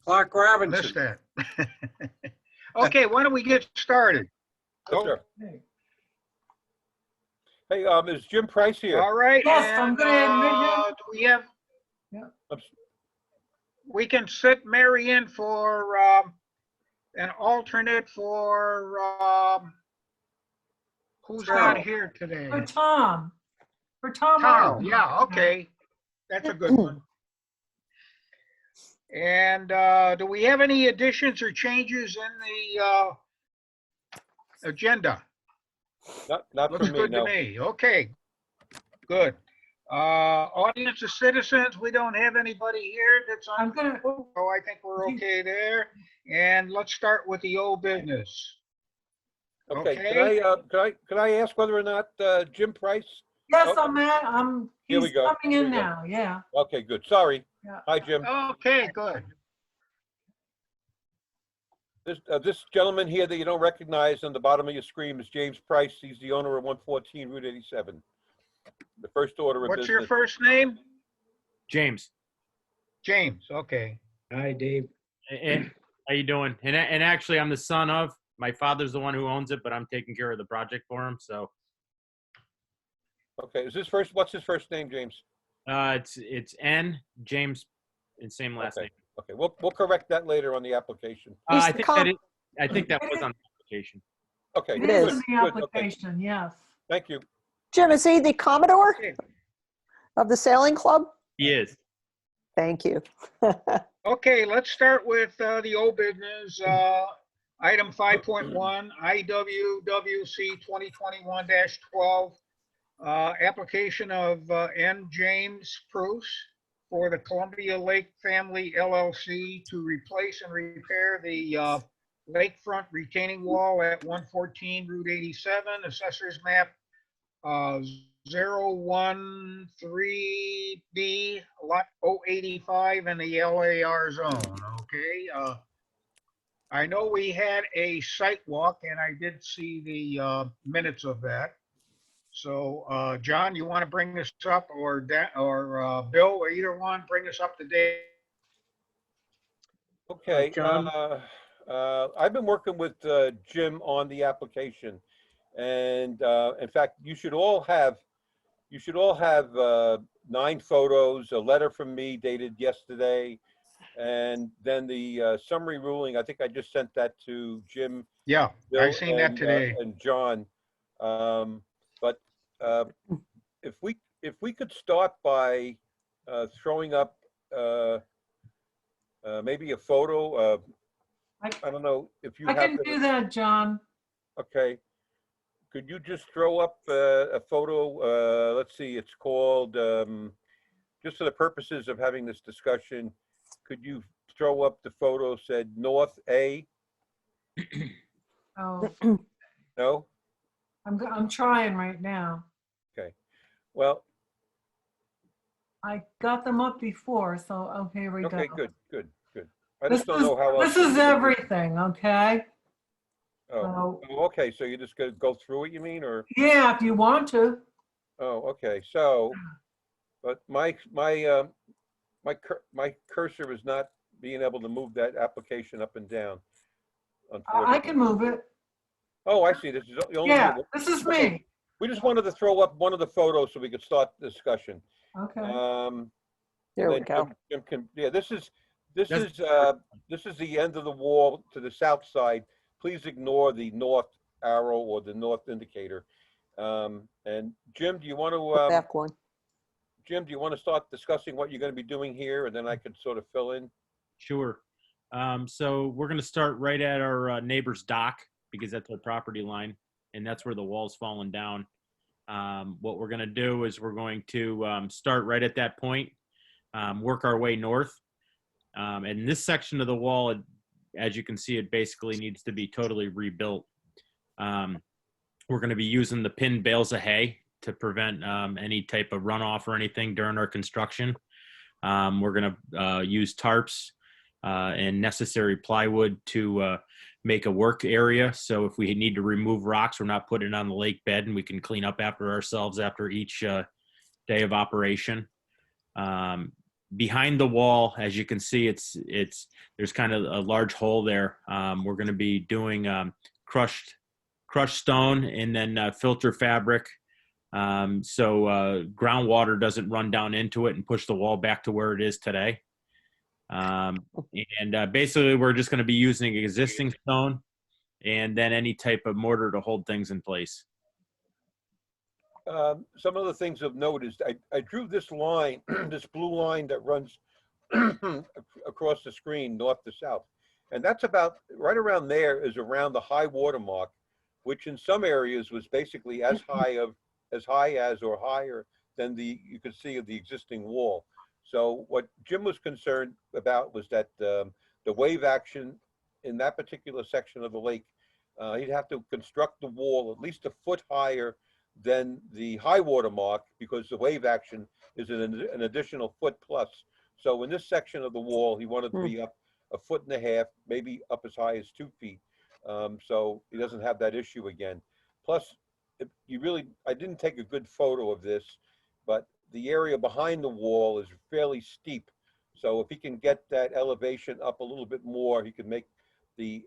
Clark Missed Robinson. that. Okay, why don't we get started? Yes, sir. Hey, is Jim Price here? All right. Yes, I'm gonna admit him. Do we have? Yeah. We can sit Mary in for an alternate for who's not here today? For Tom. For Tom. Tom. Arnold. Yeah. Okay, that's a good one. And do we have any additions or changes in the agenda? Not Looks for me, good no. to me. Okay, good. Audience of citizens, we don't have anybody here that's on. I'm gonna. So I think we're okay there. And let's start with the old business. Okay, Okay. can I ask whether or not Jim Price? Yes, Oh. Here we he's go. coming Here in we go. now. Yeah. Okay, good. Sorry. Yeah. Hi, Jim. Okay, good. This gentleman here that you don't recognize on the bottom of your screen is James Price. He's the owner of 114 Route 87. The first order of What's business. your first name? James. James, okay. Hi, Dave. How you doing? And actually, I'm the son of. My father's the one who owns it, but I'm taking care of the project for him. So Okay, what's his first name, James? it's N James, and same last Okay. name. Okay, we'll correct that later on the application. I think that was on the application. Okay, It good, is good, in the okay. application. Yes. Thank you. Jim, is he the Commodore Okay. of the sailing club? He is. Thank you. Okay, let's start with the old business. Item 5.1, IWWC 2021-12, application of N. James Bruce for the Columbia Lake Family LLC to replace and repair the lakefront retaining wall at 114 Route 87, Assessor's Map 013B, Lot 085 in the LAR zone, okay? I know we had a site walk and I did see the minutes of that. So, John, you want to bring this up or Bill, or either one, bring us up to date? Okay, John? I've been working with Jim on the application, and in fact, you should all have 9 photos, a letter from me dated yesterday, and then the summary ruling. I think I just sent that to Jim. Yeah, Bill, I seen that today. and John. But if we could start by throwing up maybe a photo. I don't know if you I have can to- do that, John. Okay. Could you just throw up a photo? Let's see, it's called, just for the purposes of having this discussion, could you throw up the photo said North A? Oh, No? I'm trying right now. Okay. Well, I got them up before, so okay, here we go. okay, good. I This just don't know how else. This is everything, okay? Oh, okay, so you're just gonna go through it, you mean, or? Yeah, if you want to. Oh, okay, so, but my cursor is not being able to move that application up and down. I can move it. Oh, I see, this is the only. Yeah, this is me. We just wanted to throw up one of the photos so we could start the discussion. Okay. There we then go. Jim can, yeah, this is the end of the wall to the south side. Please ignore the north arrow or the north indicator. And Jim, do you want to, Back one. Jim, do you want to start discussing what you're going to be doing here, and then I could sort of fill in? Sure. So we're going to start right at our neighbor's dock because that's our property line, and that's where the wall's fallen down. What we're going to do is we're going to start right at that point, work our way north. And this section of the wall, as you can see, it basically needs to be totally rebuilt. We're going to be using the pinned bales of hay to prevent any type of runoff or anything during our construction. We're going to use tarps and necessary plywood to make a work area. So if we need to remove rocks, we're not putting it on the lake bed, and we can clean up after ourselves after each day of operation. behind the wall, as you can see, there's kind of a large hole there. We're going to be doing crushed stone and then filter fabric, so groundwater doesn't run down into it and push the wall back to where it is today. Basically, we're just going to be using existing stone and then any type of mortar to hold things in place. Some of the things of note is I drew this line, this blue line that runs across the screen north to south. And that's about, right around there is around the high water mark, which in some areas was basically as high as or higher than you could see of the existing wall. So what Jim was concerned about was that the wave action in that particular section of the lake, he'd have to construct the wall at least a foot higher than the high water mark, because the wave action is an additional foot plus. So in this section of the wall, he wanted to be up a foot and a half, maybe up as high as 2 feet. So he doesn't have that issue again. Plus, I didn't take a good photo of this, but the area behind the wall is fairly steep. So if he can get that elevation up a little bit more, he can make the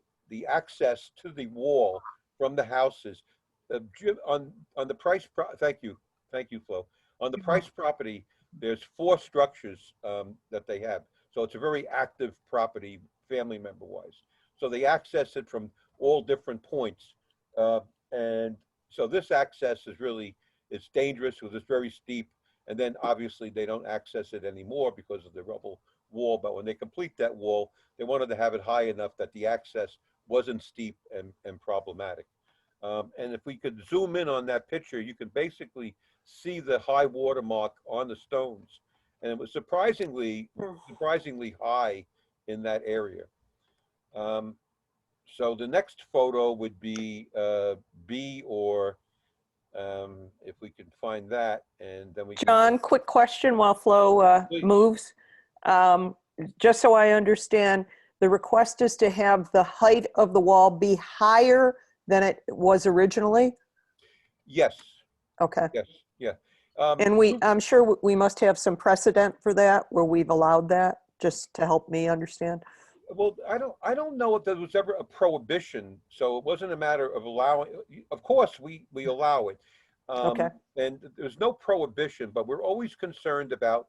access to the wall from the houses. On the Price, thank you, Flo. On the Price property, there's 4 structures that they have. So it's a very active property, family member wise. So they access it from all different points. And so this access it's dangerous because it's very steep. And then obviously they don't access it anymore because of the rubble wall. But when they complete that wall, they wanted to have it high enough that the access wasn't steep and problematic. And if we could zoom in on that picture, you can basically see the high water mark on the stones. And it was surprisingly high in that area. So the next photo would be B, or if we can find that, and then we can... John, quick question while Flo moves. Just so I understand, the request is to have the height of the wall be higher than it was originally? Yes. Okay. Yes. Yeah. And I'm sure we must have some precedent for that where we've allowed that, just to help me understand. Well, I don't know if there was ever a prohibition, so it wasn't a matter of allowing. Of course, we allow it. Okay. And there's no prohibition, but we're always concerned about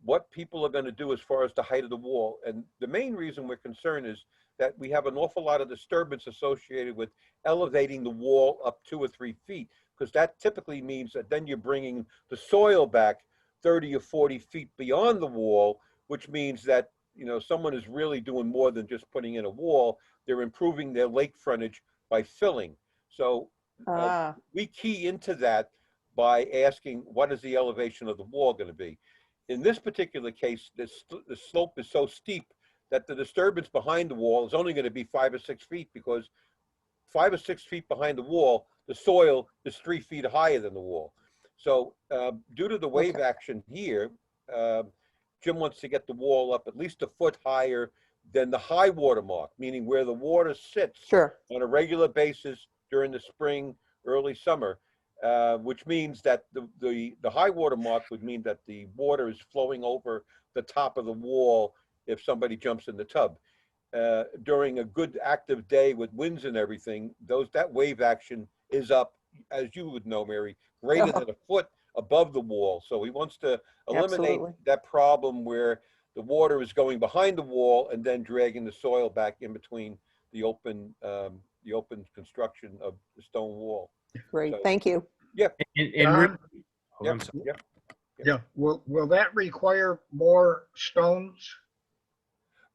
what people are going to do as far as the height of the wall. And the main reason we're concerned is that we have an awful lot of disturbance associated with elevating the wall up 2 or 3 feet, because that typically means that then you're bringing the soil back 30 or 40 feet beyond the wall, which means that, someone is really doing more than just putting in a wall. They're improving their lake frontage by filling. So we key into that by asking, what is the elevation of the wall going to be? In this particular case, the slope is so steep that the disturbance behind the wall is only going to be 5 or 6 feet, because 5 or 6 feet behind the wall, the soil is 3 feet higher than the wall. So due to the wave action here, Jim wants to get the wall up at least a foot higher than the high water mark, meaning where the water sits on a regular basis during the spring, early summer, which means that the high water mark would mean that the water is flowing over the top of the wall if somebody jumps in the tub. During a good active day with winds and everything, that wave action is up, as you would know, Mary, greater than a foot above the wall. So he wants to eliminate that problem where the water is going behind the wall and then dragging the soil back in between the open construction of the stone wall. Great, thank you. Yeah. John? Yeah. Will that require more stones?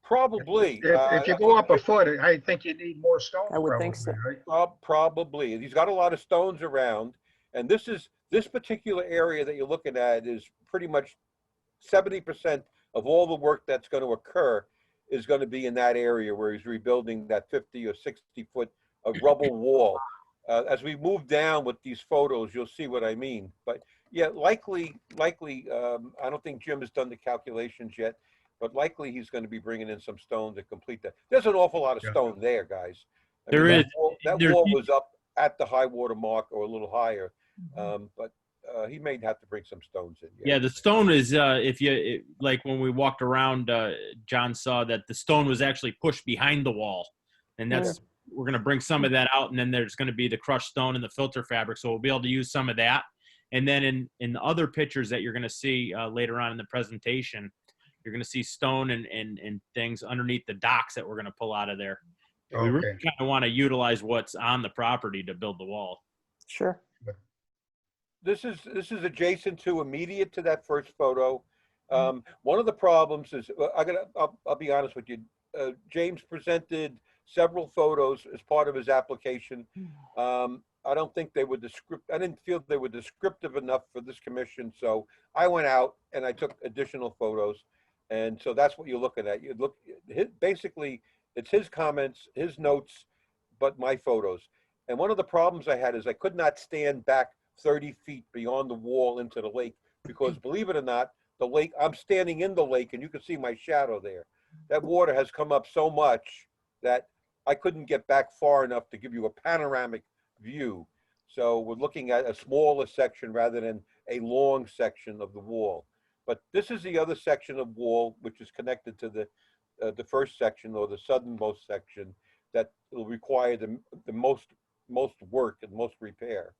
Probably. If you go up a foot, I think you need more stones. I would think so. Right? Probably. He's got a lot of stones around, and this particular area that you're looking at is pretty much 70% of all the work that's going to occur is going to be in that area where he's rebuilding that 50 or 60 foot of rubble wall. As we move down with these photos, you'll see what I mean. But yeah, likely, I don't think Jim has done the calculations yet, but likely he's going to be bringing in some stone to complete that. There's an awful lot of stone there, guys. There is. That wall was up at the high water mark or a little higher. But he may have to bring some stones in. Yeah, the stone is, like when we walked around, John saw that the stone was actually pushed behind the wall. And that's, we're going to bring some of that out, and then there's going to be the crushed stone and the filter fabric. So we'll be able to use some of that. And then in the other pictures that you're going to see later on in the presentation, you're going to see stone and things underneath the docks that we're going to pull out of there. We really Okay. kind of want to utilize what's on the property to build the wall. Sure. This is adjacent to, immediate to that first photo. One of the problems is, I'll be honest with you, James presented several photos as part of his application. I don't think they were I didn't feel they were descriptive enough for this commission, so I went out and I took additional photos, and so that's what you're looking at. You look, basically, it's his comments, his notes, but my photos. And one of the problems I had is I could not stand back 30 feet beyond the wall into the lake because, believe it or not, the lake, I'm standing in the lake and you can see my shadow there. That water has come up so much that I couldn't get back far enough to give you a panoramic view. So we're looking at a smaller section rather than a long section of the wall. But this is the other section of wall which is connected to the first section, or the southernmost section, that will require the most work and most repair.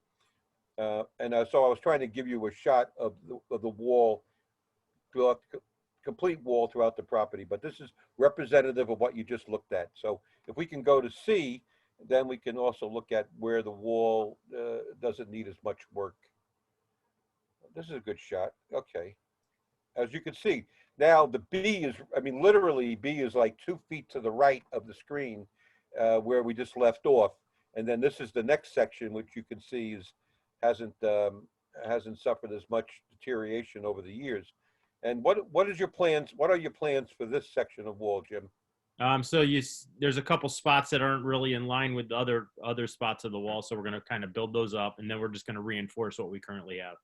So I was trying to give you a shot of the wall, complete wall throughout the property, but this is representative of what you just looked at. So if we can go to C, then we can also look at where the wall doesn't need as much work. This is a good shot. Okay. As you can see, now the B is, I mean, literally B is like 2 feet to the right of the screen where we just left off. And then this is the next section, which you can see hasn't suffered as much deterioration over the years. And what is your plans? What are your plans for this section of wall, Jim? So there's a couple spots that aren't really in line with the other spots of the wall. So we're going to kind of build those up, and then we're just going to reinforce what we currently have.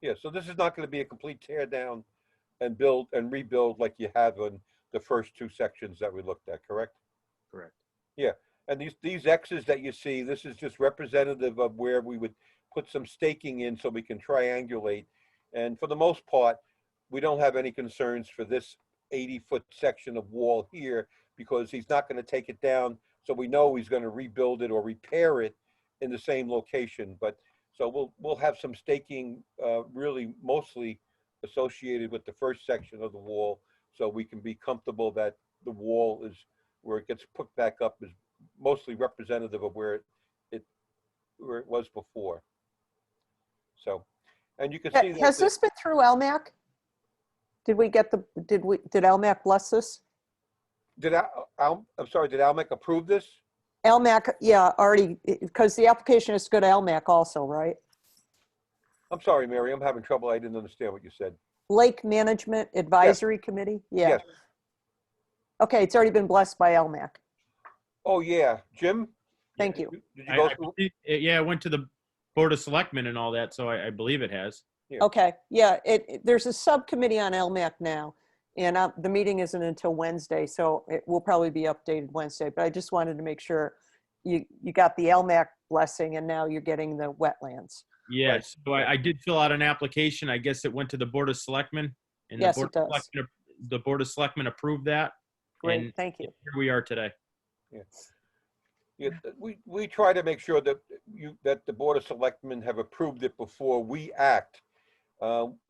Yeah, so this is not going to be a complete tear down and build and rebuild like you have in the first two sections that we looked at, correct? Correct. Yeah, and these X's that you see, this is just representative of where we would put some staking in so we can triangulate. And for the most part, we don't have any concerns for this 80-foot section of wall here because he's not going to take it down. So we know he's going to rebuild it or repair it in the same location. But so we'll have some staking really mostly associated with the first section of the wall, so we can be comfortable that the wall is where it gets put back up is mostly representative of where it was before. So, and you can see that Has this been through LMAC? Did LMAC bless this? I'm sorry, did Almec approve this? LMAC, yeah, already, because the application has to go to LMAC also, right? I'm sorry, Mary, I'm having trouble. I didn't understand what you said. Lake Management Advisory Committee? Yeah. Yes. Okay, it's already been blessed by LMAC. Oh, yeah. Jim? Thank you. Did you go through? Yeah, I went to the Board of Selectmen and all that, so I believe it has. Yeah. Okay, yeah, there's a subcommittee on LMAC now, and the meeting isn't until Wednesday, so it will probably be updated Wednesday, but I just wanted to make sure you got the LMAC blessing and now you're getting the wetlands. Yes, so I did fill out an application. I guess it went to the Board of Selectmen. And Yes, the it does. The Board of Selectmen approved that. Great, And thank you. here we are today. Yeah, we try to make sure that that the Board of Selectmen have approved it before we act.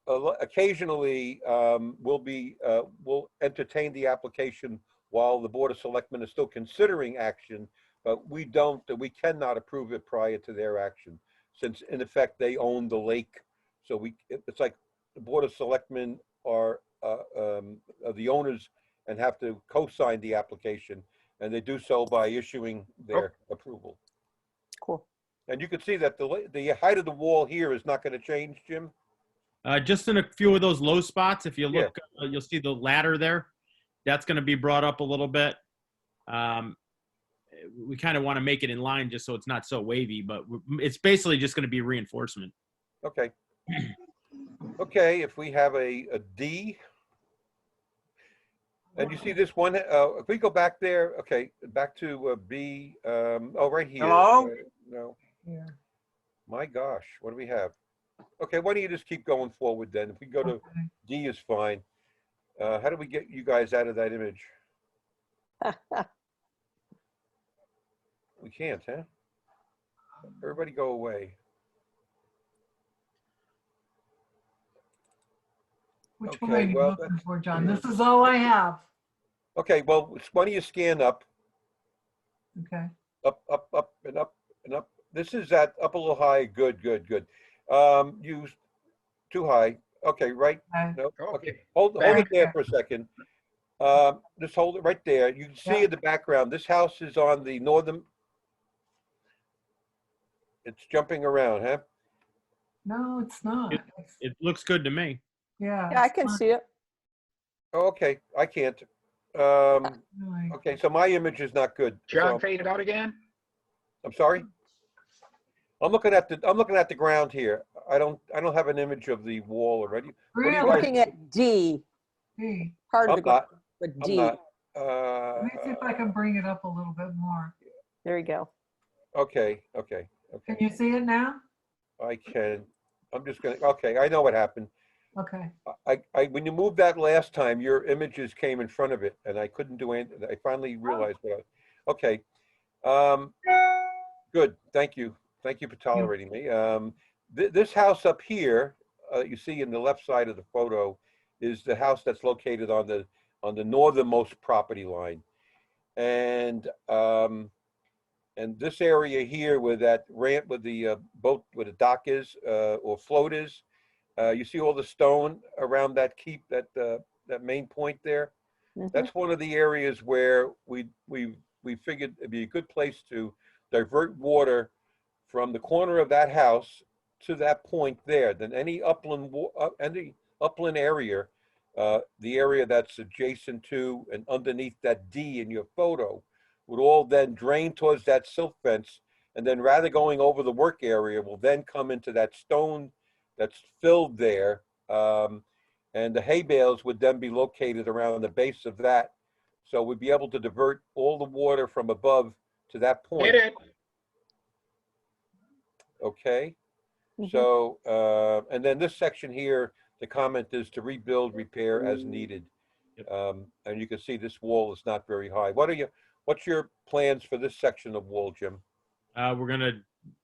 Occasionally, we'll entertain the application while the Board of Selectmen is still considering action, but we cannot approve it prior to their action, since in effect they own the lake. So it's like the Board of Selectmen are the owners and have to co-sign the application, and they do so by issuing their approval. Cool. And you can see that the height of the wall here is not going to change, Jim. Just in a few of those low spots, if you look, you'll see the ladder there. That's going to be brought up a little bit. We kind of want to make it in line just so it's not so wavy, but it's basically just going to be reinforcement. Okay. Okay, if we have a D, and you see this one, if we go back there, okay, back to B, right here. Hello? No. Yeah. My gosh, what do we have? Okay, why don't you just keep going forward then? If we go to Okay. D is fine. How do we get you guys out of that image? We can't, huh? Everybody go away. Which Okay, one are you well, looking that's- for, John? This is all I have. Okay, well, why don't you scan up, Okay. up, and up, and up. This is that up a little high. Good, good, good. You too high. Okay, right. Okay. No, okay. Okay. Hold it Back there there. for a second. Just hold it right there. You can see Yeah. in the background, this house is on the northern. It's jumping around, huh? No, it's not. It looks good to me. Yeah. Yeah, I it's can not see it. Oh, okay, I can't. really. Okay, so my image is not good. John, So fade it out again? I'm sorry. I'm looking at the ground here. I don't have an image of the wall already. What do you I'm guys? looking at D, Hey, part of the I'm not. graph, but I'm D. not. let me see if I can bring it up a little bit more. There you go. Okay. Can you see it now? I can. I'm just gonna. Okay, I know what happened. Okay. When you moved that last time, your images came in front of it, and I couldn't do anything. I finally realized what. Okay. Good. Thank you. Thank you for tolerating me. This house up here, you see in the left side of the photo, is the house that's located on the northernmost property line, and this area here where that ramp with the boat, where the dock is or float is, you see all the stone around that keep, that main point there. Mhm. That's one of the areas where we figured it'd be a good place to divert water from the corner of that house to that point there. Then any upland area, the area that's adjacent to and underneath that D in your photo, would all then drain towards that silt fence, and then rather going over the work area will then come into that stone that's filled there, and the hay bales would then be located around the base of that. So we'd be able to divert all the water from above to that point. Hit it. Okay. Mhm. So, and then this section here, the comment is to rebuild, repair as needed. And you can see this wall is not very high. What's your plans for this section of wall, Jim?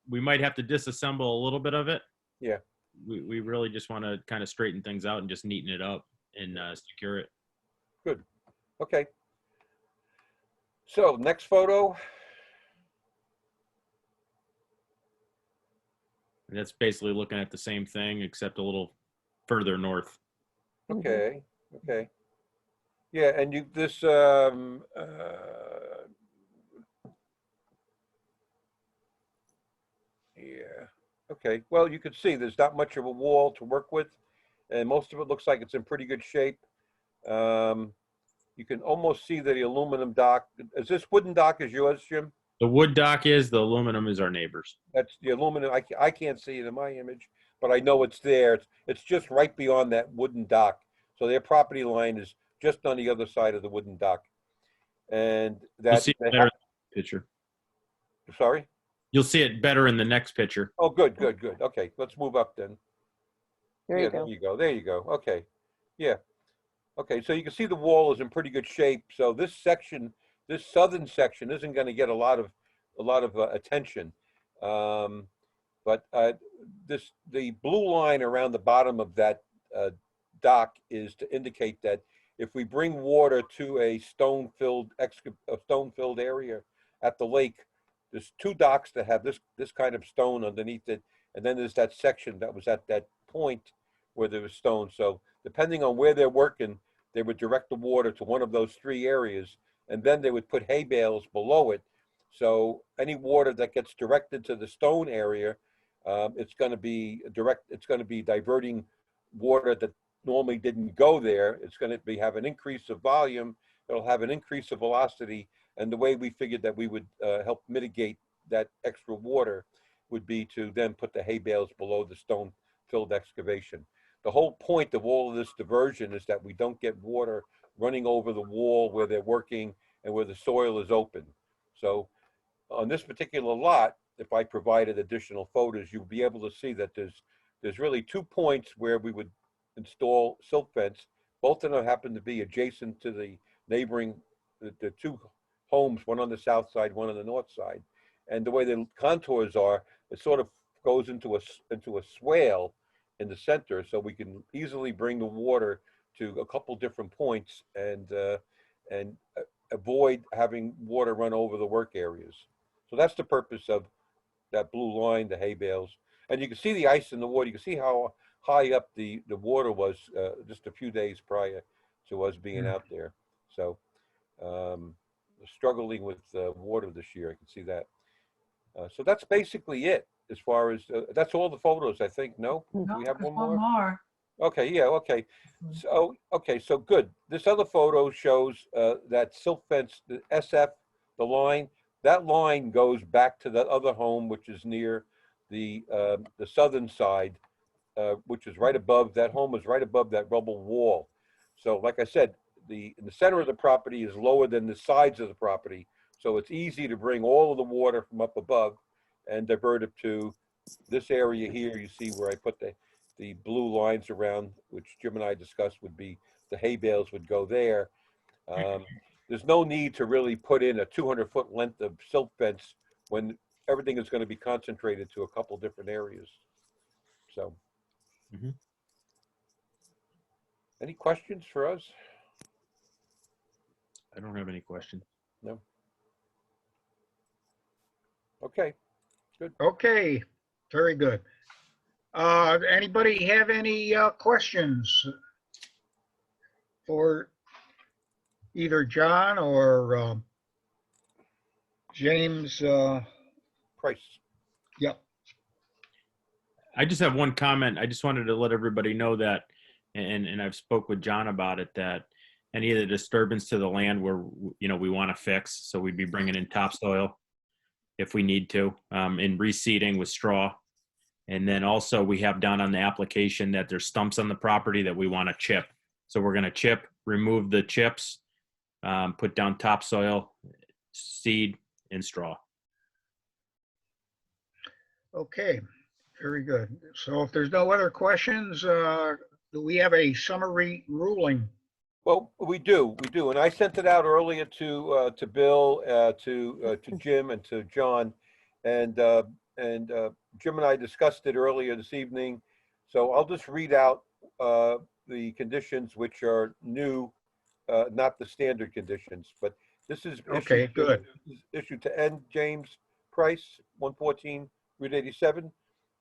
We might have to disassemble a little bit of it. Yeah. We really just want to kind of straighten things out and just neaten it up and secure it. Good. Okay. So next photo. And that's basically looking at the same thing except a little further north. Okay. Okay. Yeah, and yeah. Okay. Well, you can see there's not much of a wall to work with, and most of it looks like it's in pretty good shape. You can almost see the aluminum dock. Is this wooden dock is yours, Jim? The wood dock is, the aluminum is our neighbor's. That's the aluminum. I can't see it in my image, but I know it's there. It's just right beyond that wooden dock. So their property line is just on the other side of the wooden dock. And You'll see it better in the picture. Sorry? You'll see it better in the next picture. Oh, good. Okay, let's move up then. There Yeah, you go. there you go. Okay. Yeah. Okay, so you can see the wall is in pretty good shape. So this section, this southern section, isn't going to get a lot of attention. But the blue line around the bottom of that dock is to indicate that if we bring water to a stone-filled area at the lake, there's two docks that have this kind of stone underneath it, and then there's that section that was at that point where there was stone. So depending on where they're working, they would direct the water to one of those three areas, and then they would put hay bales below it. So any water that gets directed to the stone area, it's going to be diverting water that normally didn't go there. It's going to have an increase of volume. It'll have an increase of velocity. And the way we figured that we would help mitigate that extra water would be to then put the hay bales below the stone-filled excavation. The whole point of all of this diversion is that we don't get water running over the wall where they're working and where the soil is open. So on this particular lot, if I provided additional photos, you'll be able to see that there's there's really 2 points where we would install silt fence. Both of them happen to be adjacent to the neighboring, the 2 homes, one on the south side, one on the north side. And the way the contours are, it sort of goes into a swale in the center, so we can easily bring the water to a couple different points and avoid having water run over the work areas. So that's the purpose of that blue line, the hay bales. And you can see the ice in the water. You can see how high up the water was just a few days prior to us being out there. So struggling with water this year, I can see that. So that's basically it as far as, that's all the photos, I think. No? Do we have there's one more? more. Okay, yeah, okay. So good. This other photo shows that silt fence, the SF, the line. That line goes back to that other home, which is near the southern side, which is right above, that home is right above that rubble wall. So like I said, the center of the property is lower than the sides of the property. So it's easy to bring all of the water from up above and divert it to this area here. You see where I put the blue lines around, which Jim and I discussed would be the hay bales would go there. There's no need to really put in a 200-foot length of silt fence when everything is going to be concentrated to a couple different areas. So, any questions for us? I don't have any questions. No. Okay. Okay, very good. Anybody have any questions for either John or James? Price. Yep. I just have one comment. I just wanted to let everybody know that, and I've spoke with John about it, that any of the disturbance to the land where, we want to fix. So we'd be bringing in topsoil if we need to, and reseeding with straw. And then also we have down on the application that there's stumps on the property that we want to chip. So we're going to chip, remove the chips, put down topsoil, seed, and straw. Okay, very good. So if there's no other questions, do we have a summary ruling? Well, we do, and I sent it out earlier to Bill, to Jim, and to John, and Jim and I discussed it earlier this evening. So I'll just read out the conditions which are new, not the standard conditions, but this is Okay, good. issued to N. James Price, 114 Route 87.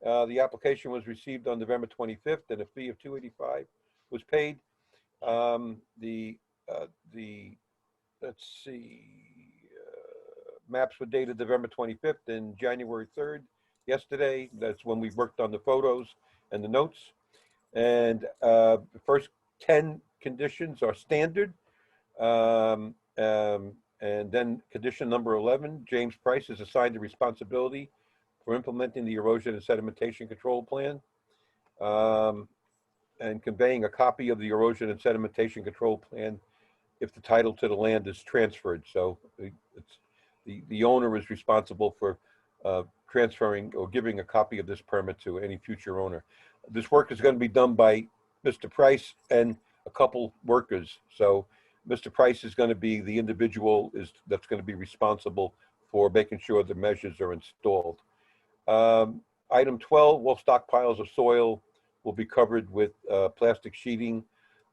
The application was received on November 25th, and a fee of $285 was paid. Let's see, maps were dated November 25th and January 3rd, yesterday. That's when we worked on the photos and the notes. And the first 10 conditions are standard. And then condition number 11, James Price is assigned the responsibility for implementing the erosion and sedimentation control plan. And conveying a copy of the erosion and sedimentation control plan if the title to the land is transferred. So it's the owner is responsible for transferring or giving a copy of this permit to any future owner. This work is going to be done by Mr. Price and a couple workers. So Mr. Price is going to be the individual that's going to be responsible for making sure the measures are installed. Item 12, well, stockpiles of soil will be covered with plastic sheeting,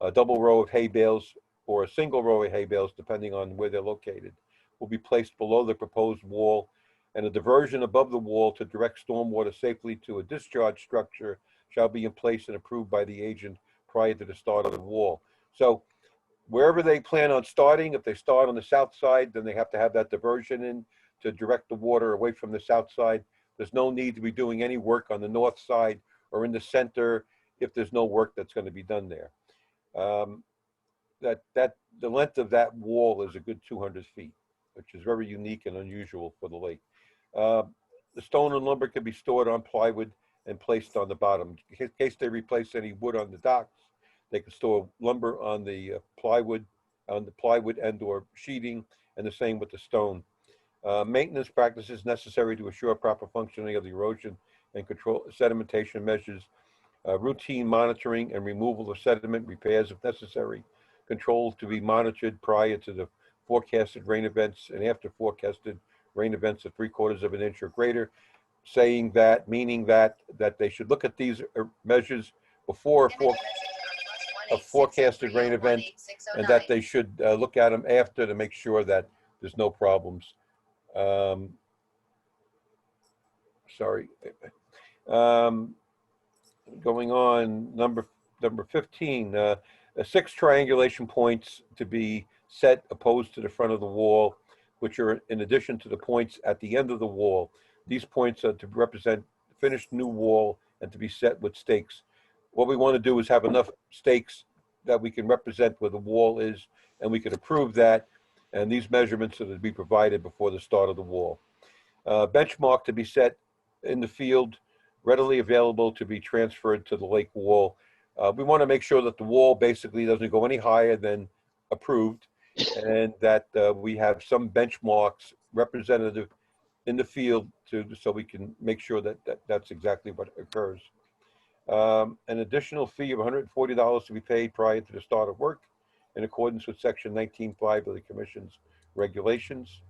a double row of hay bales or a single row of hay bales, depending on where they're located, will be placed below the proposed wall, and a diversion above the wall to direct stormwater safely to a discharge structure shall be in place and approved by the agent prior to the start of the wall. So wherever they plan on starting, if they start on the south side, then they have to have that diversion in to direct the water away from the south side. There's no need to be doing any work on the north side or in the center if there's no work that's going to be done there. The length of that wall is a good 200 feet, which is very unique and unusual for the lake. The stone and lumber can be stored on plywood and placed on the bottom. In case they replace any wood on the docks, they can store lumber on the plywood and or sheeting, and the same with the stone. Maintenance practices necessary to assure proper functioning of the erosion and control sedimentation measures routine monitoring and removal of sediment, repairs if necessary, controls to be monitored prior to the forecasted rain events and after forecasted rain events of 3/4 of an inch or greater, saying that, meaning that they should look at these measures before a forecasted rain event, and that they should look at them after to make sure that there's no problems. Sorry. Going on, number 15, 6 triangulation points to be set opposed to the front of the wall, which are in addition to the points at the end of the wall. These points are to represent finished new wall and to be set with stakes. What we want to do is have enough stakes that we can represent where the wall is, and we can approve that. And these measurements are to be provided before the start of the wall. Benchmark to be set in the field, readily available to be transferred to the lake wall. We want to make sure that the wall basically doesn't go any higher than approved, and that we have some benchmarks representative in the field so we can make sure that that's exactly what occurs. An additional fee of $140 to be paid prior to the start of work in accordance with Section 19.5 of the Commission's regulations.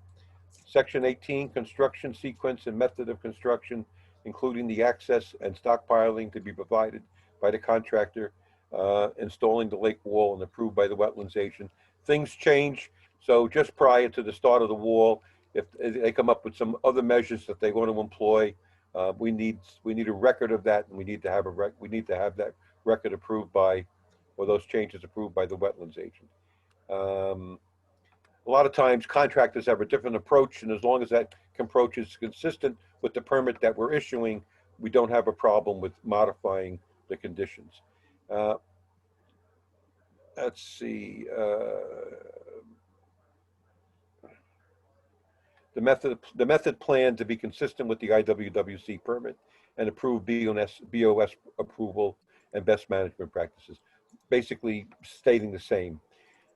Section 18, construction sequence and method of construction, including the access and stockpiling to be provided by the contractor installing the lake wall and approved by the wetlands agent. Things change, so just prior to the start of the wall, if they come up with some other measures that they want to employ, we need a record of that, and we need to have that record approved by, or those changes approved by the wetlands agent. A lot of times contractors have a different approach, and as long as that approach is consistent with the permit that we're issuing, we don't have a problem with modifying the conditions. Let's see. The method plan to be consistent with the IWWC permit and approved BOS approval and best management practices, basically stating the same.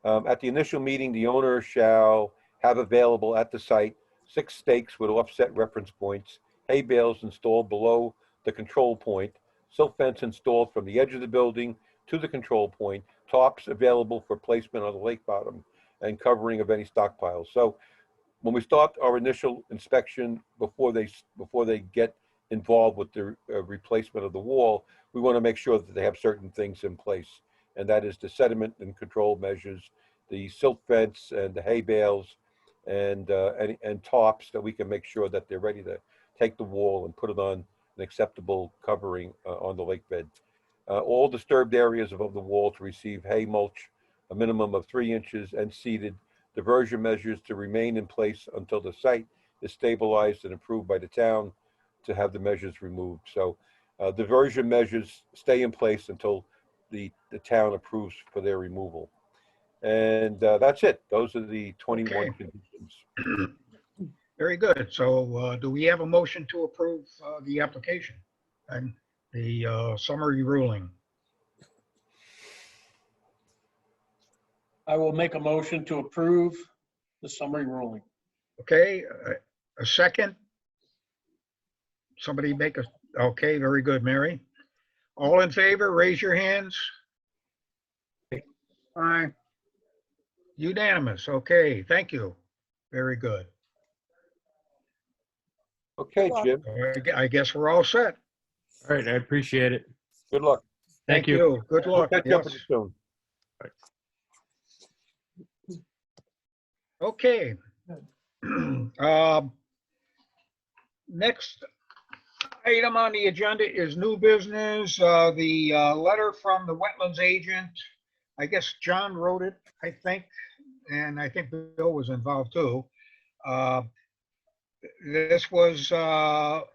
At the initial meeting, the owner shall have available at the site 6 stakes with offset reference points, hay bales installed below the control point, silt fence installed from the edge of the building to the control point, tops available for placement on the lake bottom, and covering of any stockpiles. So when we start our initial inspection, before they get involved with the replacement of the wall, we want to make sure that they have certain things in place, and that is the sediment and control measures, the silt fence and the hay bales, and tops, that we can make sure that they're ready to take the wall and put it on an acceptable covering on the lake bed. All disturbed areas above the wall to receive hay mulch, a minimum of 3 inches, and seeded. Diversion measures to remain in place until the site is stabilized and approved by the town to have the measures removed. So diversion measures stay in place until the town approves for their removal. And that's it. Those are the 21 conditions. Very good. So do we have a motion to approve the application and the summary ruling? I will make a motion to approve the summary ruling. Okay, a second? Somebody make okay, very good, Mary. All in favor, raise your hands. Aye. Unanimous. Okay, thank you. Very good. Okay, Jim, I guess we're all set. All right, I appreciate it. good luck. Thank you. Good We'll luck. catch up with Yes. you soon. Okay. Next item on the agenda is new business. The letter from the wetlands agent. I guess John wrote it, I think, and I think Bill was involved too. This was to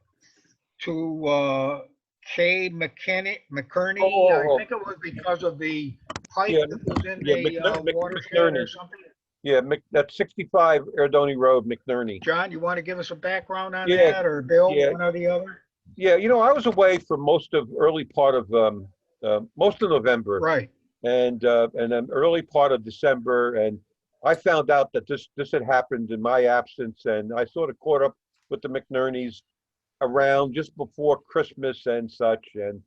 Kay McKerney. I think it was because of the pipe Yeah, that was in yeah, the watershed or McNerney. something. Yeah, that's 65 Erdoney Road, McNerney. John, you want to give us a background on Yeah, that, or Bill, yeah. one or the other? Yeah, I was away for most of November, Right. and then early part of December, and I found out that this had happened in my absence, and I sort of caught up with the McNerneys around just before Christmas and such, and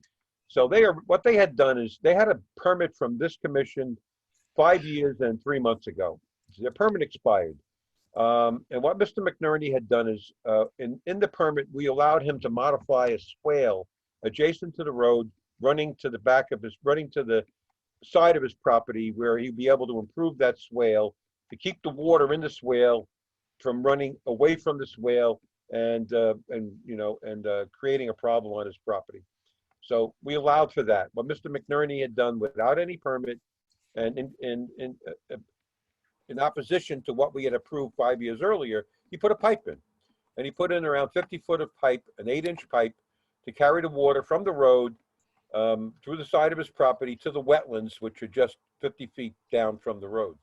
So what they had done is they had a permit from this commission 5 years and 3 months ago. Their permit expired. And what Mr. McNerney had done is, in the permit, we allowed him to modify a swale adjacent to the road, running to the side of his property, where he'd be able to improve that swale to keep the water in the swale from running away from the swale and creating a problem on his property. So we allowed for that. What Mr. McNerney had done without any permit, and in opposition to what we had approved 5 years earlier, he put a pipe in. And he put in around 50 foot of pipe, an 8-inch pipe, to carry the water from the road through the side of his property to the wetlands, which are just 50 feet down from the road.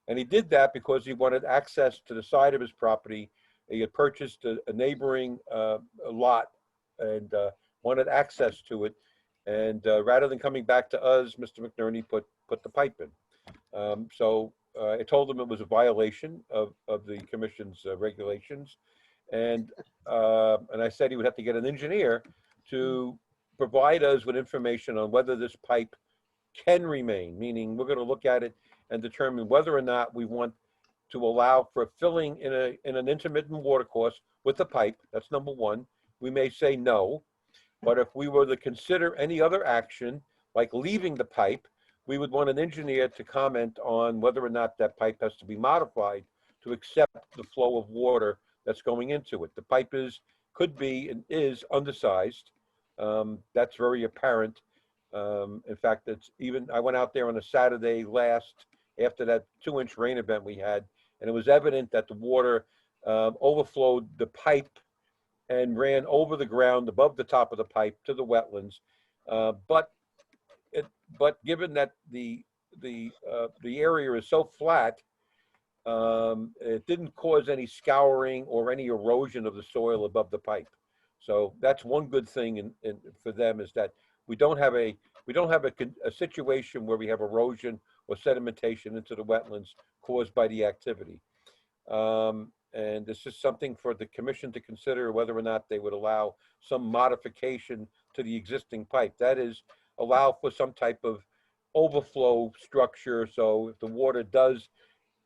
And he did that because he wanted access to the side of his property. He had purchased a neighboring lot and wanted access to it. And rather than coming back to us, Mr. McNerney put the pipe in. So I told him it was a violation of the commission's regulations. And I said he would have to get an engineer to provide us with information on whether this pipe can remain, meaning we're going to look at it and determine whether or not we want to allow for filling in an intermittent watercourse with the pipe. That's number one. We may say no, but if we were to consider any other action, like leaving the pipe, we would want an engineer to comment on whether or not that pipe has to be modified to accept the flow of water that's going into it. The pipe could be and is undersized. That's very apparent. In fact, I went out there on a Saturday after that 2-inch rain event we had, and it was evident that the water overflowed the pipe and ran over the ground above the top of the pipe to the wetlands. But given that the area is so flat, it didn't cause any scouring or any erosion of the soil above the pipe. So that's one good thing for them, is that we don't have a situation where we have erosion or sedimentation into the wetlands caused by the activity. And this is something for the commission to consider, whether or not they would allow some modification to the existing pipe. That is, allow for some type of overflow structure. So if the water does,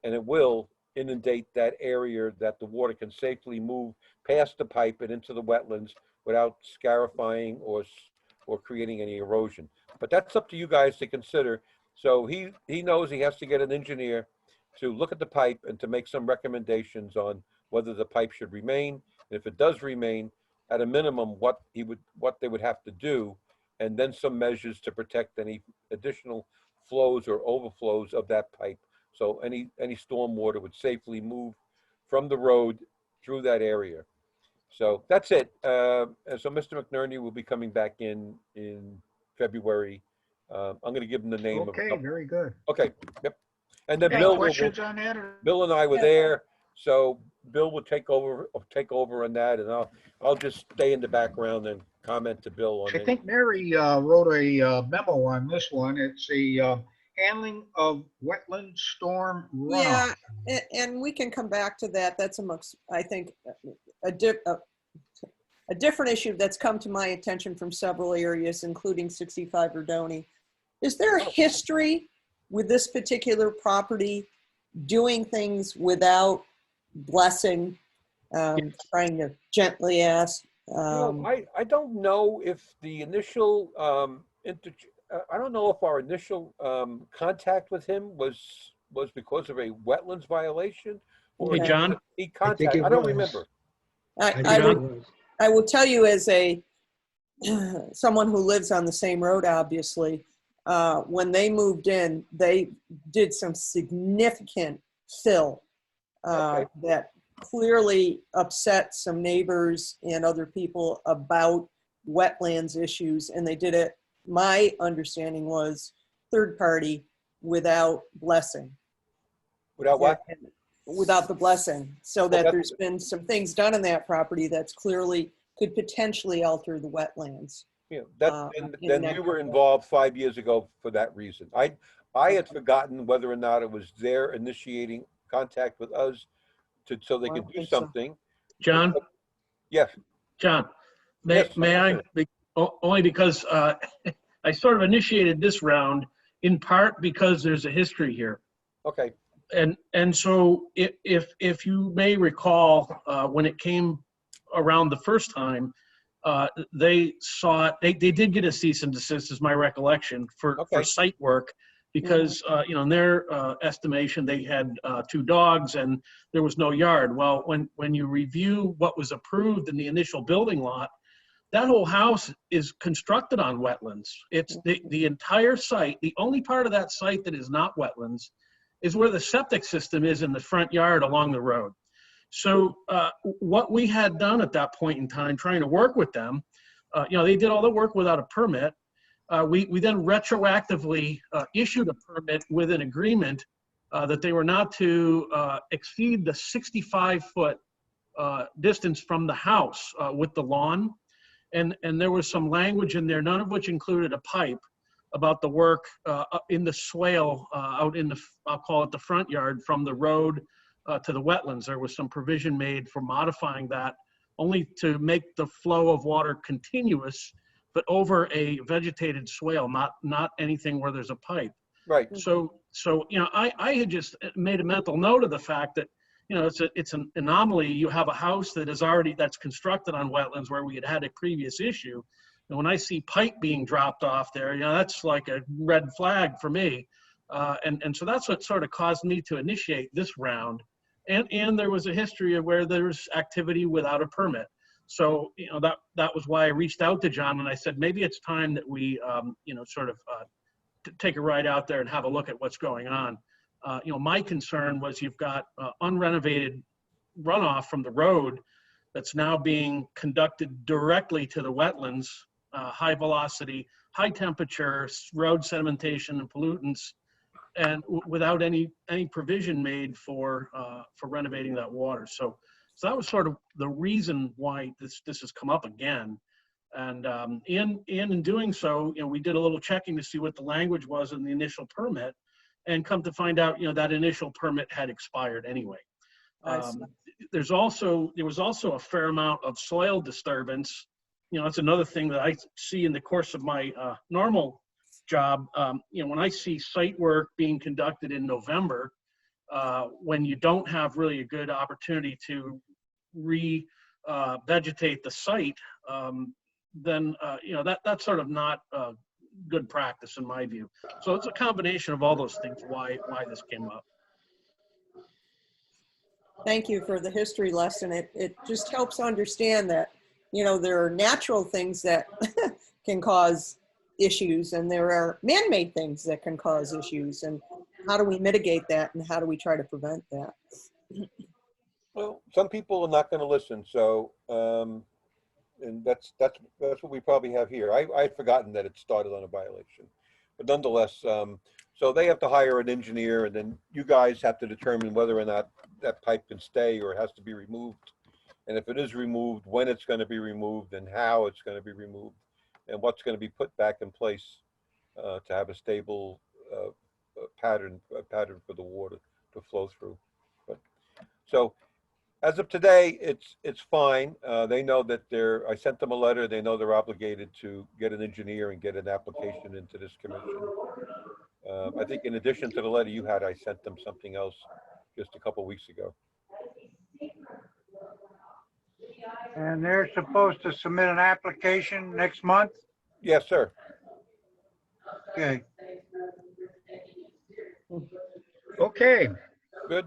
and it will, inundate that area, that the water can safely move past the pipe and into the wetlands without scarifying or creating any erosion. But that's up to you guys to consider. So he knows he has to get an engineer to look at the pipe and to make some recommendations on whether the pipe should remain. And if it does remain, at a minimum, what they would have to do, and then some measures to protect any additional flows or overflows of that pipe. So any storm water would safely move from the road through that area. So that's it. And so Mr. McNerney will be coming back in February. I'm going to give him the name of. Okay, very good. Okay. Yep. And then Any Bill questions on that? Bill and I were there, so Bill will take over on that, and I'll just stay in the background and comment to Bill on I it. think Mary wrote a memo on this one. It's a handling of wetland storm runoff. Yeah, and we can come back to that. That's amongst, I think, a different issue that's come to my attention from several areas, including 65 Rodoni. Is there a history with this particular property doing things without blessing? Trying to gently ask. I don't know if the initial I don't know if our initial contact with him was because of a wetlands violation, or Hey, John? he contacted. I don't remember. I will tell you, as someone who lives on the same road, obviously, when they moved in, they did some significant fill that clearly upset some neighbors and other people about wetlands issues, and they did it, my understanding was, third party, without blessing. Without what? Without the blessing, so that there's been some things done in that property that's clearly could potentially alter the wetlands. Yeah, then we were involved 5 years ago for that reason. I had forgotten whether or not it was their initiating contact with us so they could do something. John? Yes. John, Yes, may I? Only because I sort of initiated this round in part because there's a history here. Okay, And so if you may recall, when it came around the first time, they did get a cease and desist, is my recollection, for Okay. site work, because in their estimation, they had 2 dogs and there was no yard. Well, when you review what was approved in the initial building lot, that whole house is constructed on wetlands. It's the entire site. The only part of that site that is not wetlands is where the septic system is in the front yard along the road. So what we had done at that point in time, trying to work with them, they did all the work without a permit. We then retroactively issued a permit with an agreement that they were not to exceed the 65-foot distance from the house with the lawn. And there was some language in there, none of which included a pipe, about the work in the swale out in the, I'll call it the front yard, from the road to the wetlands. There was some provision made for modifying that, only to make the flow of water continuous, but over a vegetated swale, not anything where there's a pipe. right. So I had just made a mental note of the fact that, it's an anomaly. You have a house that's constructed on wetlands where we had a previous issue. And when I see pipe being dropped off there, that's like a red flag for me. And so that's what sort of caused me to initiate this round. And there was a history of where there was activity without a permit. So, that was why I reached out to John and I said, maybe it's time that we, take a ride out there and have a look at what's going on. My concern was you've got unrenovated runoff from the road that's now being conducted directly to the wetlands, high velocity, high temperature, road sedimentation and pollutants, and without any provision made for renovating that water. So that was sort of the reason why this has come up again. And in doing so, we did a little checking to see what the language was in the initial permit, and come to find out, that initial permit had expired anyway. There was also a fair amount of soil disturbance. That's another thing that I see in the course of my normal job. When I see site work being conducted in November, when you don't have really a good opportunity to vegetate the site, then that's sort of not good practice in my view. So it's a combination of all those things why this came up. Thank you for the history lesson. It just helps understand that, there are natural things that can cause issues, and there are man-made things that can cause issues. And how do we mitigate that, and how do we try to prevent that? Well, some people are not going to listen. So, and that's what we probably have here. I had forgotten that it started on a violation, but nonetheless, so they have to hire an engineer, and then you guys have to determine whether or not that pipe can stay or it has to be removed. And if it is removed, when it's going to be removed and how it's going to be removed, and what's going to be put back in place to have a stable pattern for the water to flow through. But so as of today, it's fine. They know that I sent them a letter. They know they're obligated to get an engineer and get an application into this commission. I think in addition to the letter you had, I sent them something else just a couple weeks ago. And they're supposed to submit an application next month? Yes, sir. Okay. Okay. Good.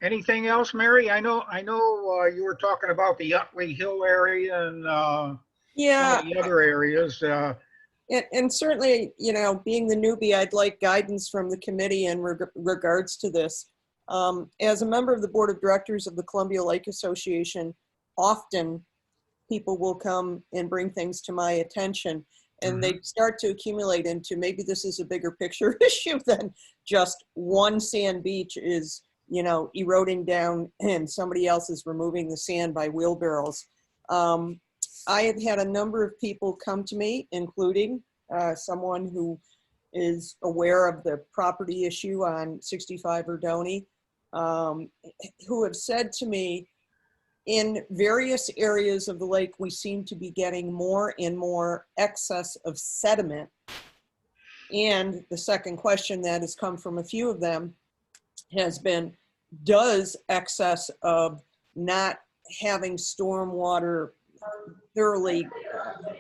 Anything else, Mary? I know you were talking about the Utley Hill area and some Yeah, of the other areas. and certainly, being the newbie, I'd like guidance from the committee in regards to this. As a member of the board of directors of the Columbia Lake Association, often people will come and bring things to my attention, and they start to accumulate into, maybe this is a bigger picture issue than just one sand beach is, eroding down and somebody else is removing the sand by wheelbarrows. I have had a number of people come to me, including someone who is aware of the property issue on 65 Erdoney, who have said to me, in various areas of the lake, we seem to be getting more and more excess of sediment. And the second question that has come from a few of them has been, does excess of not having stormwater thoroughly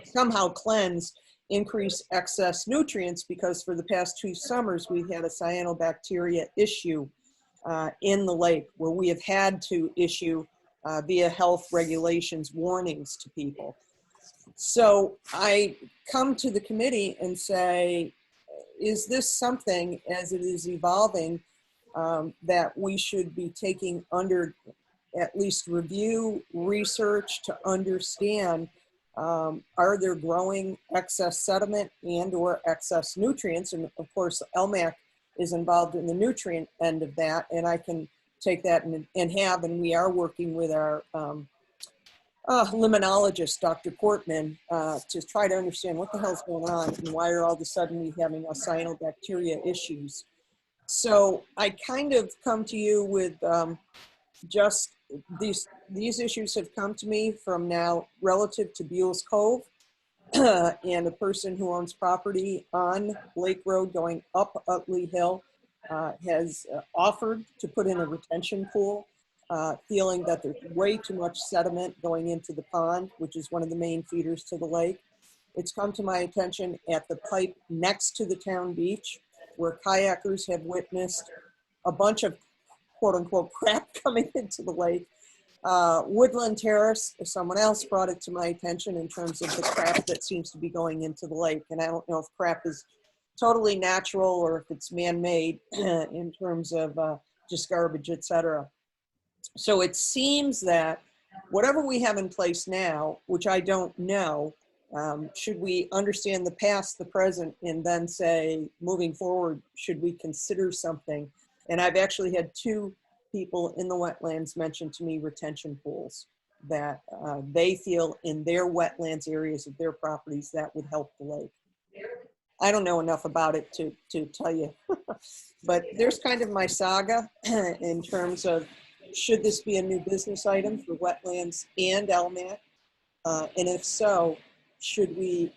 somehow cleansed increase excess nutrients? Because for the past 2 summers, we've had a cyanobacteria issue in the lake where we have had to issue via health regulations warnings to people. So I come to the committee and say, is this something, as it is evolving, that we should be taking under at least review, research to understand, are there growing excess sediment and or excess nutrients? And of course, LMAC is involved in the nutrient end of that, and I can take that and we are working with our limnologist, Dr. Portman, to try to understand what the hell's going on and why are all of a sudden we having cyanobacteria issues. So I kind of come to you with just these issues have come to me from now relative to Buell's Cove and a person who owns property on Lake Road going up Utley Hill has offered to put in a retention pool, feeling that there's way too much sediment going into the pond, which is one of the main feeders to the lake. It's come to my attention at the pipe next to the town beach, where kayakers have witnessed a bunch of quote unquote crap coming into the lake. Woodland Terrace, someone else brought it to my attention in terms of the crap that seems to be going into the lake. And I don't know if crap is totally natural or if it's man-made in terms of just garbage, etc. So it seems that whatever we have in place now, which I don't know, should we understand the past, the present, and then say, moving forward, should we consider something? And I've actually had 2 people in the wetlands mention to me retention pools that they feel in their wetlands areas of their properties that would help the lake. I don't know enough about it to tell you, but there's kind of my saga in terms of, should this be a new business item for wetlands and LMAC? And if so, should we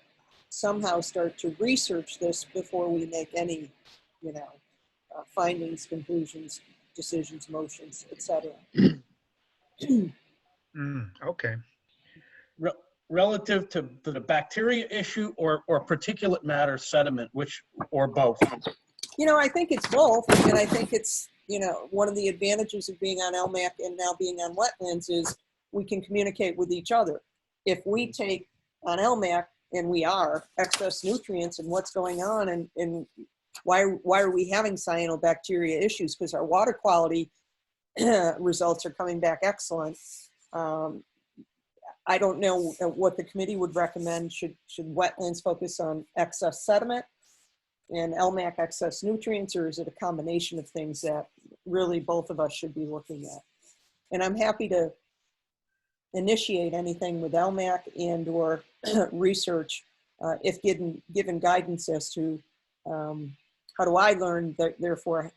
somehow start to research this before we make any, findings, conclusions, decisions, motions, etc. Okay. Relative to the bacteria issue or particulate matter sediment, which, or both? I think it's both. And I think it's, one of the advantages of being on LMAC and now being on wetlands is we can communicate with each other. If we take on LMAC, and we are, excess nutrients and what's going on and why are we having cyanobacteria issues? Because our water quality results are coming back excellent. I don't know what the committee would recommend. Should wetlands focus on excess sediment and LMAC excess nutrients, or is it a combination of things that really both of us should be looking at? And I'm happy to initiate anything with LMAC and or research if given guidance as to how do I learn, therefore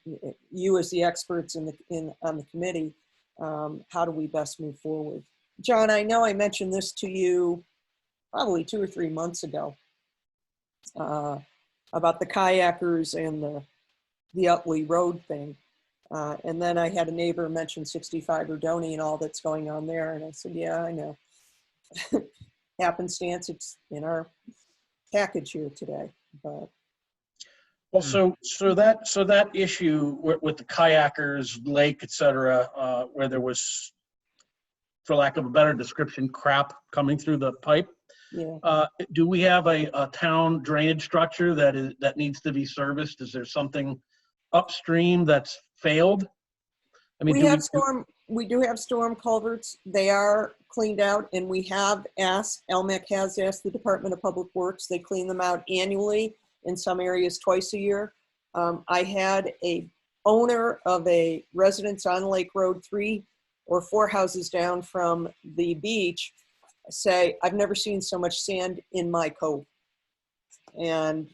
you as the experts on the committee, how do we best move forward? John, I know I mentioned this to you probably 2 or 3 months ago about the kayakers and the Utley Road thing. And then I had a neighbor mention 65 Erdoney and all that's going on there. And I said, yeah, I know. Happenstance, it's in our package here today. But Well, so that issue with the kayakers, lake, et cetera, where there was, for lack of a better description, crap coming through the pipe. yeah. Do we have a town drainage structure that needs to be serviced? Is there something upstream that's failed? I mean, we do have storm culverts. They are cleaned out, and we have asked, LMAC has asked the Department of Public Works, they clean them out annually, in some areas twice a year. I had a owner of a residence on Lake Road 3 or 4 houses down from the beach say, I've never seen so much sand in my cove. And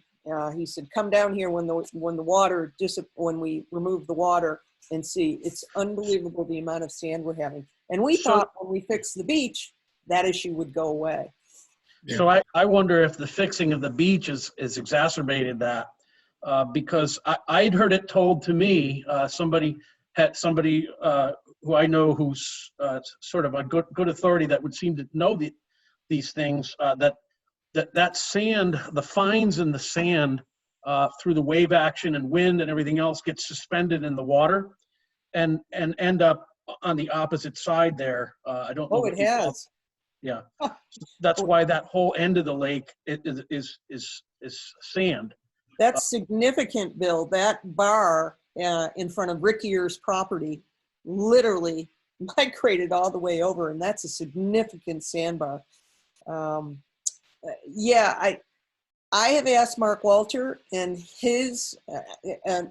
he said, come down here when we remove the water, and see. It's unbelievable the amount of sand we're having. And we So- thought when we fixed the beach, that issue would go away. So I wonder if the fixing of the beach is exacerbated that, because I'd heard it told to me, somebody who I know who's sort of a good authority that would seem to know these things, that sand, the fines in the sand through the wave action and wind and everything else gets suspended in the water and end up on the opposite side there. I don't know. Oh, what it you call has. Yeah, that's why that whole end of the lake is sand. That's significant, Bill. That bar in front of Rick Ear's property literally migrated all the way over, and that's a significant sandbar. Yeah, I have asked Mark Walter, and his I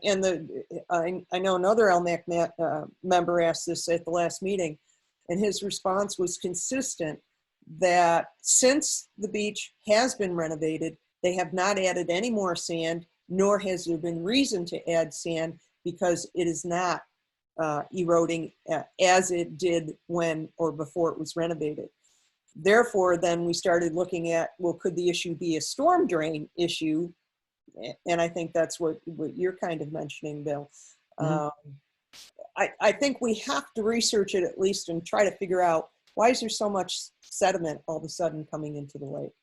know another LMAC member asked this at the last meeting, and his response was consistent that since the beach has been renovated, they have not added any more sand, nor has there been reason to add sand because it is not eroding as it did when or before it was renovated. Therefore, then we started looking at, well, could the issue be a storm drain issue? And I think that's what you're kind of mentioning, Bill. I think we have to research it at least and try to figure out why is there so much sediment all of a sudden coming into the lake.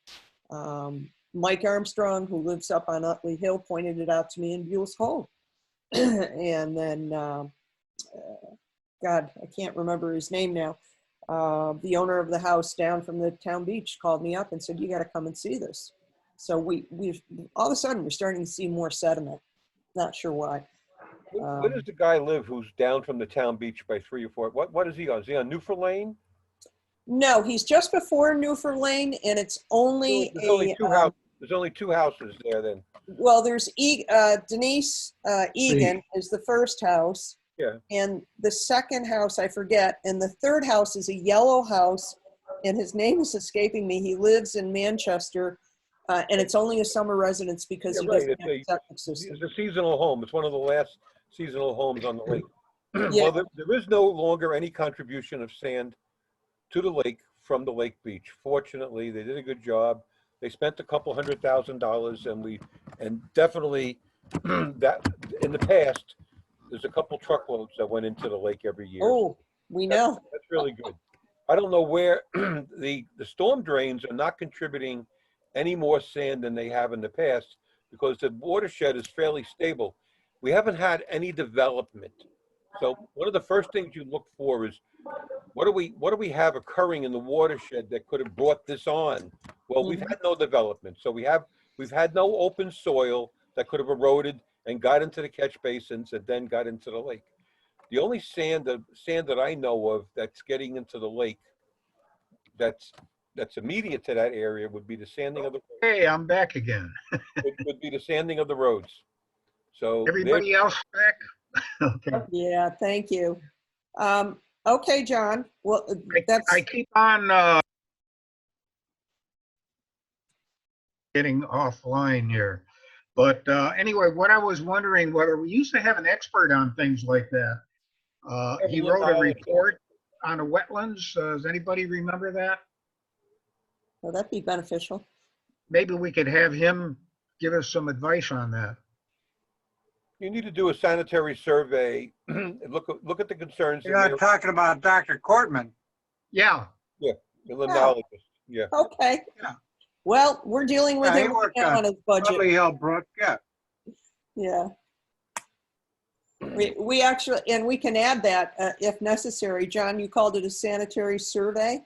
Mike Armstrong, who lives up on Utley Hill, pointed it out to me in Buell's home. And then, God, I can't remember his name now. The owner of the house down from the town beach called me up and said, you got to come and see this. So we've all of a sudden we're starting to see more sediment. Not sure why. Where does the guy live who's down from the town beach by 3 or 4? What is he on? Is he on Newford Lane? No, he's just before Newford Lane, and it's only There's only two houses. There's only 2 houses there then. well, there's Denise Egan is the first house. Yeah. And the second house, I forget. And the third house is a yellow house, and his name is escaping me. He lives in Manchester, and it's only a summer residence because he doesn't have a septic system. It's a seasonal home. It's one of the last seasonal homes on the lake. Yeah. Well, there is no longer any contribution of sand to the lake from the lake beach. Fortunately, they did a good job. They spent a couple $100,000, and definitely that in the past, there's a couple truckloads that went into the lake every year. Oh, we know. That's really good. I don't know where the storm drains are not contributing any more sand than they have in the past because the watershed is fairly stable. We haven't had any development. So one of the first things you look for is what do we have occurring in the watershed that could have brought this on? Well, we've had no development. So we've had no open soil that could have eroded and got into the catch basins and then got into the lake. The only sand that I know of that's getting into the lake that's immediate to that area would be the sanding of the Hey, I'm back again. would be the sanding of the roads. So Everybody else back? Okay. Yeah, thank you. Okay, John. Well, that's I keep on getting offline here. But anyway, what I was wondering, whether we used to have an expert on things like that. He wrote a report on the wetlands. Does anybody remember that? well, that'd be beneficial. Maybe we could have him give us some advice on that. you need to do a sanitary survey. Look at the concerns. You're not talking about Dr. Cortman. Yeah. The limnologist. Yeah. Okay. Yeah. Well, we're dealing with Yeah, he him worked now on on his budget. Lovely Hill Brook, yeah. Yeah. We actually, and we can add that if necessary. John, you called it a sanitary survey.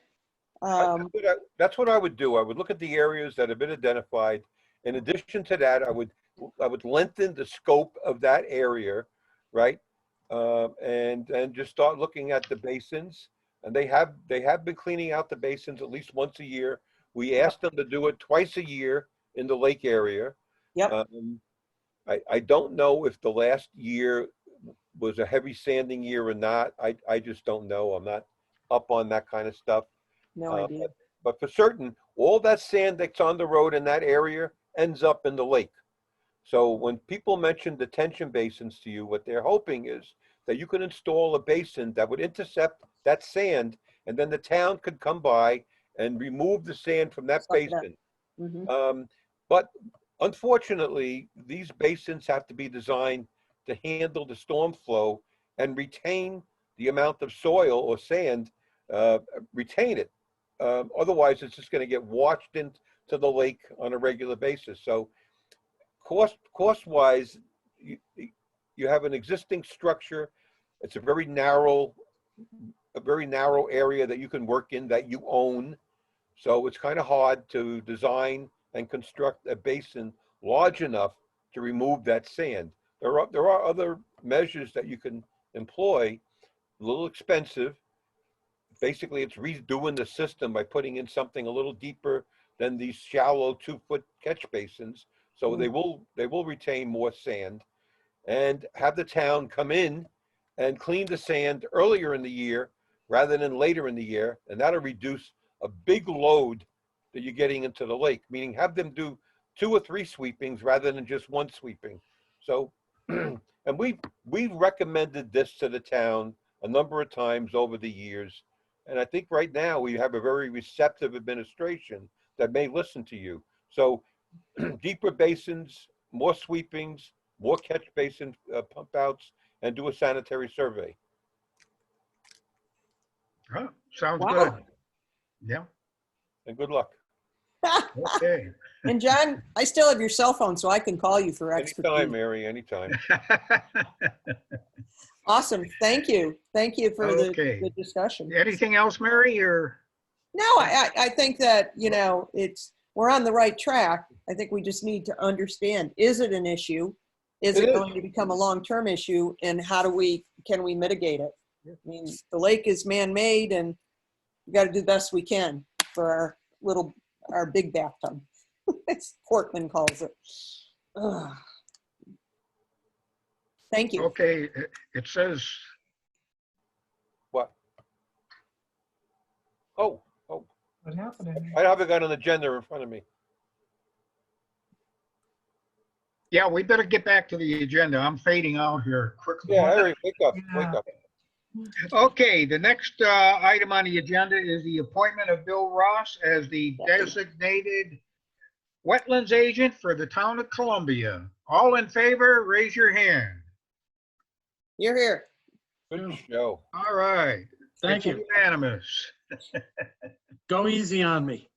That's what I would do. I would look at the areas that have been identified. In addition to that, I would lengthen the scope of that area, right? And just start looking at the basins. And they have been cleaning out the basins at least once a year. We asked them to do it twice a year in the lake area. Yep. I don't know if the last year was a heavy sanding year or not. I just don't know. I'm not up on that kind of stuff. No idea. But for certain, all that sand that's on the road in that area ends up in the lake. So when people mention detention basins to you, what they're hoping is that you can install a basin that would intercept that sand, and then the town could come by and remove the sand from that Suck it up. basin. Mhm. But unfortunately, these basins have to be designed to handle the storm flow and retain the amount of soil or sand, retain it. Otherwise, it's just going to get washed into the lake on a regular basis. So cost-wise, you have an existing structure. It's a very narrow area that you can work in that you own. So it's kind of hard to design and construct a basin large enough to remove that sand. There are other measures that you can employ, a little expensive. Basically, it's redoing the system by putting in something a little deeper than these shallow 2-foot catch basins. So they will retain more sand, and have the town come in and clean the sand earlier in the year rather than later in the year. And that'll reduce a big load that you're getting into the lake, meaning have them do 2 or 3 sweepings rather than just 1 sweeping. So, and we recommended this to the town a number of times over the years. And I think right now we have a very receptive administration that may listen to you. So deeper basins, more sweepings, more catch basin pump outs, and do a sanitary survey. Huh, sounds Wow. good. Yeah, And good luck. okay. And John, I still have your cell phone, so I can call you for Anytime, expertise. Mary, anytime. Awesome. Thank you. Thank you for Okay. the discussion. Anything else, Mary, or? No, I think that, you know, we're on the right track. I think we just need to understand, is it an issue? Is It it is. going to become a long-term issue? And can we mitigate it? I mean, the lake is man-made, and we got to do the best we can for our big bathtub. As Portman calls it. Ugh. Thank you. Okay, it says, What? Oh, What happened? I haven't got an agenda in front of me. yeah, we better get back to the agenda. I'm fading out here quickly. Yeah, Harry, wake up, wake Yeah. up. Okay, the next item on the agenda is the appointment of Bill Ross as the designated wetlands agent for the town of Columbia. All in favor, raise your hand. You're here. Good show. All right. Thank It's you. unanimous. Go easy on me.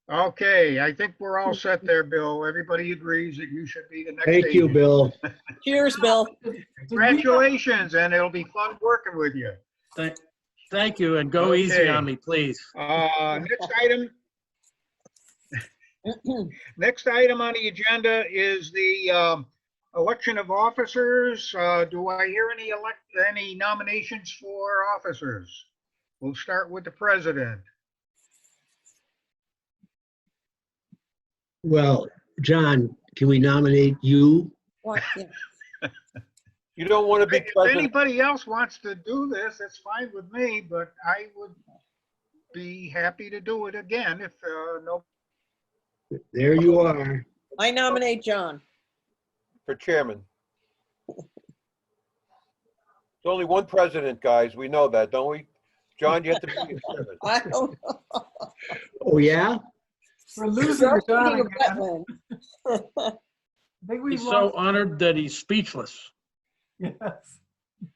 Okay, I think we're all set there, Bill. Everybody agrees that you should be the next Thank you, agent. Bill. Cheers, Bill. Congratulations, and it'll be fun working with you. Thank you, and go easy Okay. on me, please. Next item on the agenda is the election of officers. Do I hear any nominations for officers? We'll start with the president. Well, John, can we nominate you? What? Yeah. You don't want to be If president. anybody else wants to do this, it's fine with me, but I would be happy to do it again if no. There you are. I nominate John. For chairman. There's only one president, guys. We know that, don't we? John, you have to be the chairman. I don't know. Oh, yeah? We're losing You're John thinking of again. wetland. I think we've He's so lost. honored that he's speechless. Yes.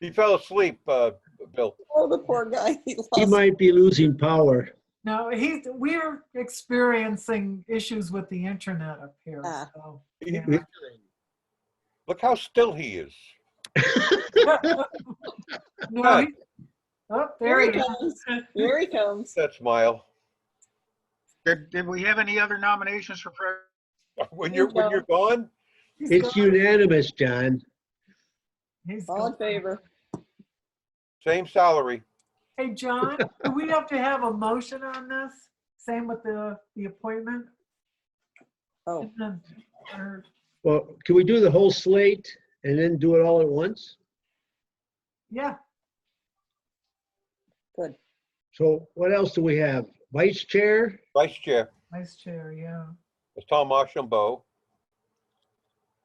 He fell asleep, Bill. Oh, the poor guy. He He lost. might be losing power. No, we're experiencing issues with the internet up here. Ah. So, He- yeah. Look how still he is. No, oh, there Here he he is. comes. Here he comes. That smile. Did we have any other nominations for president? When you're gone, He's It's gone. unanimous, John. He's All in gone. favor. same salary. Hey, John, do we have to have a motion on this? Same with the appointment? Oh, And then- or- Well, can we do the whole slate and then do it all at once? Yeah, good. So what else do we have? Vice chair? Vice chair vice chair, yeah. is Tom Archambault.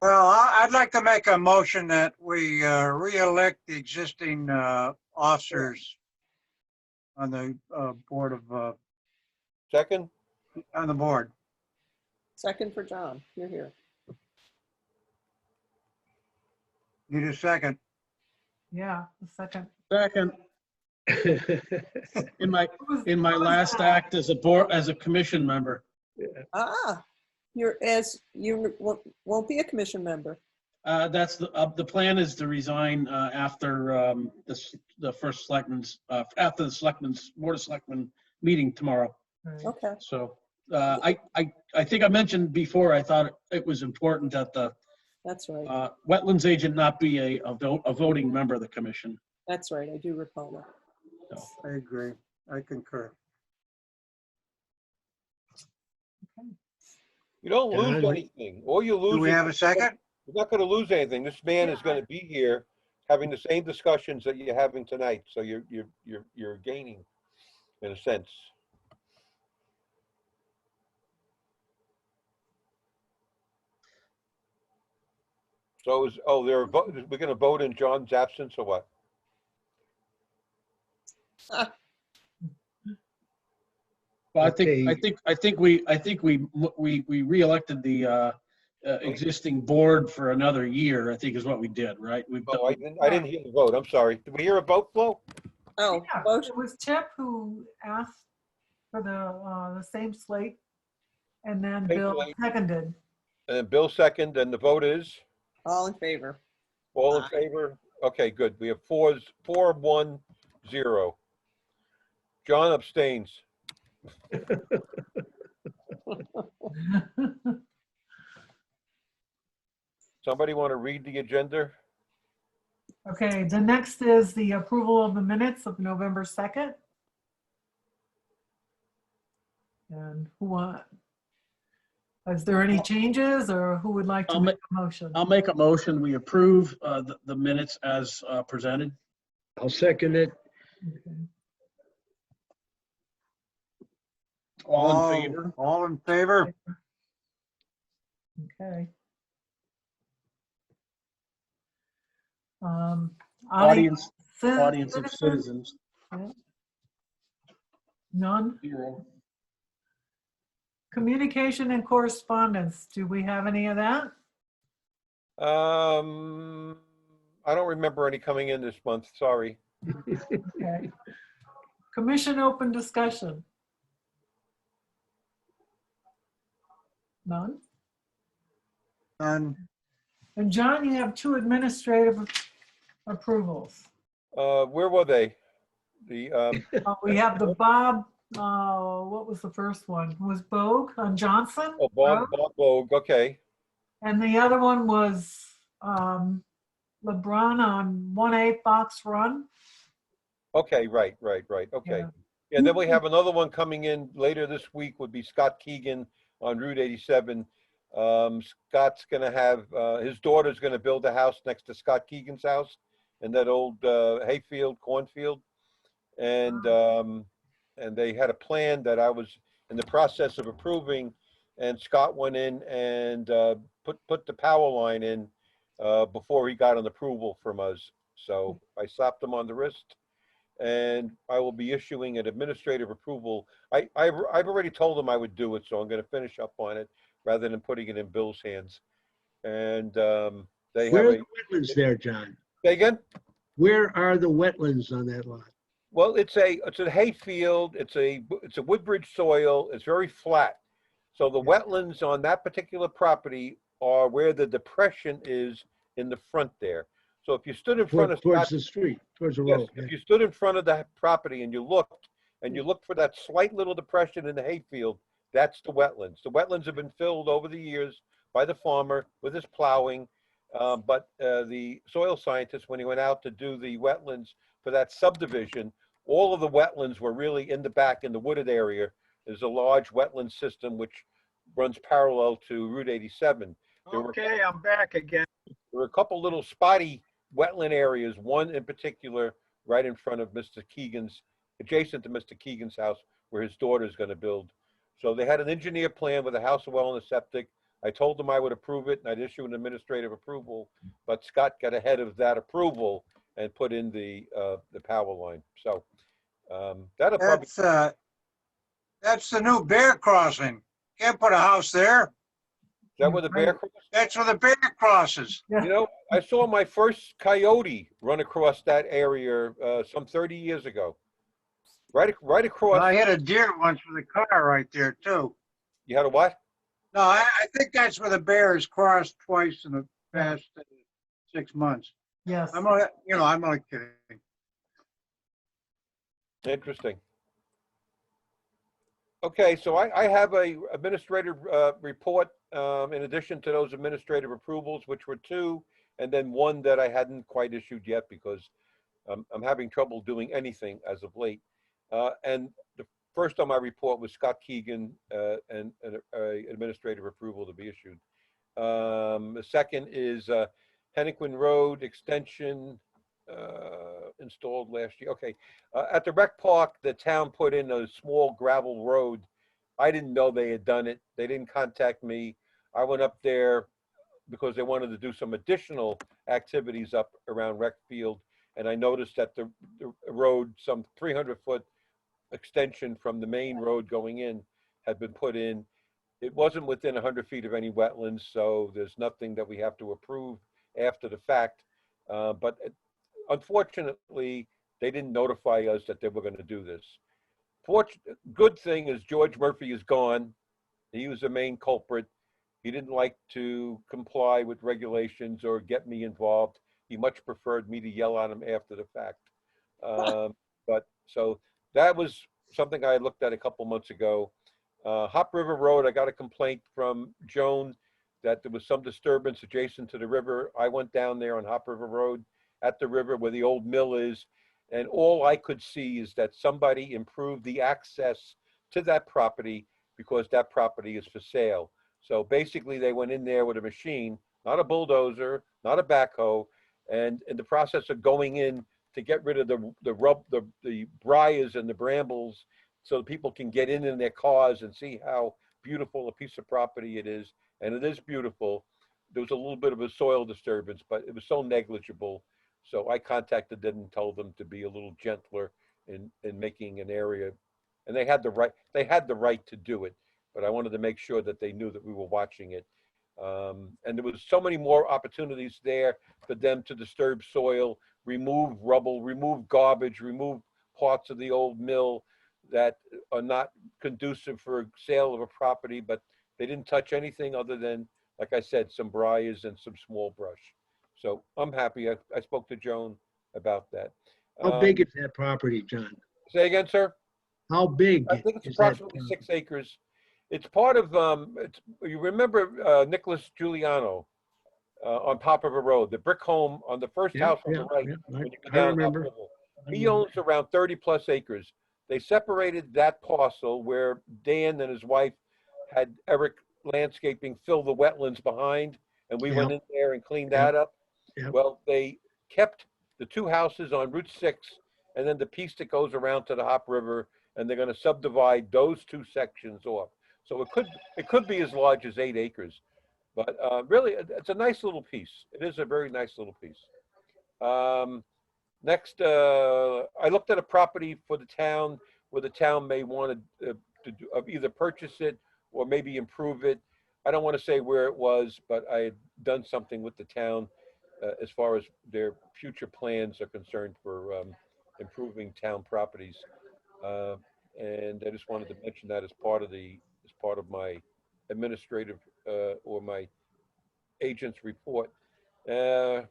Well, I'd like to make a motion that we re-elect the existing officers on the board of, Second? on the board. Second for John. You're here. Need a second. Yeah, the second. Second, in my Who's- who's last that? act as a commission member. Ah, you won't be a commission member. That's the plan is to resign after the first selectmen's, after the board of selectmen meeting tomorrow. Right. Okay. So I think I mentioned before, I thought it was important that the That's right. wetlands agent not be a voting member of the commission. That's right. I do recall that. I agree. I concur. You don't lose John? anything. All you lose Do we is have a second? you're not going to lose anything. This man is going to be here having the same discussions that you're having tonight. So you're gaining in a sense. So we're going to vote in John's absence or what? Well, Okay. I think we re-elected the existing board for another year, I think is what we did, right? Oh, I didn't hear the vote. I'm sorry. Did we hear a vote, Flo? Oh, Yeah, motion. it was Chip who asked for the same slate, and then Same Bill slate. seconded. And then Bill second, and the vote is All in favor. all in Aye. favor? Okay, good. We have 4-1-0. John abstains. Somebody want to read the agenda? Okay, the next is the approval of the minutes of November 2nd. And is there any changes, or who would like to I'll make a motion? I'll make a motion, we approve the minutes as presented. I'll second it. Okay. All in favor? All in favor? Okay. Audience Audience of citizens. None. 0. Communication and correspondence. Do we have any of that? I don't remember any coming in this month, sorry. Okay. Commission open discussion. None. None. And John, you have 2 administrative approvals. Where were they? The, We have the Bob, what was the first one? Was Bogue on Johnson? Bob Vogue, okay. And the other one was LeBron on 1A Fox Run. Okay, right, okay. Yeah. And then we have another one coming in later this week would be Scott Keegan on Route 87. Scott's gonna have, his daughter's gonna build a house next to Scott Keegan's house in that old cornfield. And they had a plan that I was in the process of approving, and Scott went in and put the power line in before he got an approval from us. So I slapped him on the wrist, and I will be issuing an administrative approval. I've already told him I would do it, so I'm going to finish up on it rather than putting it in Bill's hands. And they Where have are the wetlands there, John? say again? Where are the wetlands on that lot? Well, it's a hay field. It's a woodbridge soil. It's very flat. So the wetlands on that particular property are where the depression is in the front there. So if you stood in front of Towards Scott, the street, towards the yes, road. if you stood in front of that property and you looked for that slight little depression in the hayfield, that's the wetlands. The wetlands have been filled over the years by the farmer with his plowing. But the soil scientist, when he went out to do the wetlands for that subdivision, all of the wetlands were really in the back in the wooded area. There's a large wetland system which runs parallel to Route 87. Okay, I'm back again. There were a couple little spotty wetland areas, one in particular right in front of Mr. Keegan's, adjacent to Mr. Keegan's house, where his daughter's going to build. So they had an engineer plan with a house, a well, and a septic, I told them I would approve it and I'd issue an administrative approval, but Scott got ahead of that approval and put in the power line. So that'll probably, That's the new bear crossing. Can't put a house there. is that where the bear crossed? That's where the bear crosses. You know, I saw my first coyote run across that area some 30 years ago. Right across. I hit a deer once with a car right there too. You had a what? No, I think that's where the bear has crossed twice in the past 6 months. Yes. I'm only kidding. Interesting. Okay, so I have a administrative report in addition to those administrative approvals, which were 2, and then 1 that I hadn't quite issued yet because I'm having trouble doing anything as of late. And the first on my report was Scott Keegan and an administrative approval to be issued. The second is Hennequin Road extension installed last year. Okay, at the rec park, the town put in a small gravel road. I didn't know they had done it. They didn't contact me. I went up there because they wanted to do some additional activities up around rec field. And I noticed that the road, some 300-foot extension from the main road going in, had been put in. It wasn't within 100 feet of any wetlands, so there's nothing that we have to approve after the fact. But unfortunately, they didn't notify us that they were going to do this. Good thing is George Murphy is gone. He was the main culprit. He didn't like to comply with regulations or get me involved. He much preferred me to yell at him after the fact. But so that was something I looked at a couple months ago. Hop River Road, I got a complaint from Joan that there was some disturbance adjacent to the river. I went down there on Hop River Road at the river where the old mill is, and all I could see is that somebody improved the access to that property because that property is for sale. So basically they went in there with a machine, not a bulldozer, not a backhoe, and in the process of going in to get rid of the briars and the brambles so people can get in their cars and see how beautiful a piece of property it is. And it is beautiful. There was a little bit of a soil disturbance, but it was so negligible. So I contacted them and told them to be a little gentler in making an area. And they had the right to do it, but I wanted to make sure that they knew that we were watching it. And there was so many more opportunities there for them to disturb soil, remove rubble, remove garbage, remove parts of the old mill that are not conducive for sale of a property, but they didn't touch anything other than, like I said, some briars and some small brush. So I'm happy. I spoke to Joan about that. How big is that property, John? Say again, sir? How big? I think it's is that approximately 6 acres. It's part of, you remember Nicholas Giuliano on Pop River Road, the brick home on the first house on the right. When you go I down remember. Hop River. He owns around 30+ acres. They separated that parcel where Dan and his wife had Eric Landscaping fill the wetlands behind, and we went in there and cleaned that up. Yep. Well, they kept the 2 houses on Route 6 and then the piece that goes around to the Hop River, and they're going to subdivide those 2 sections off. So it could be as large as 8 acres, but really it's a nice little piece. It is a very nice little piece. Next, I looked at a property for the town where the town may want to either purchase it or maybe improve it. I don't want to say where it was, but I had done something with the town as far as their future plans are concerned for improving town properties. And I just wanted to mention that as part of my administrative or my agent's report. Okay,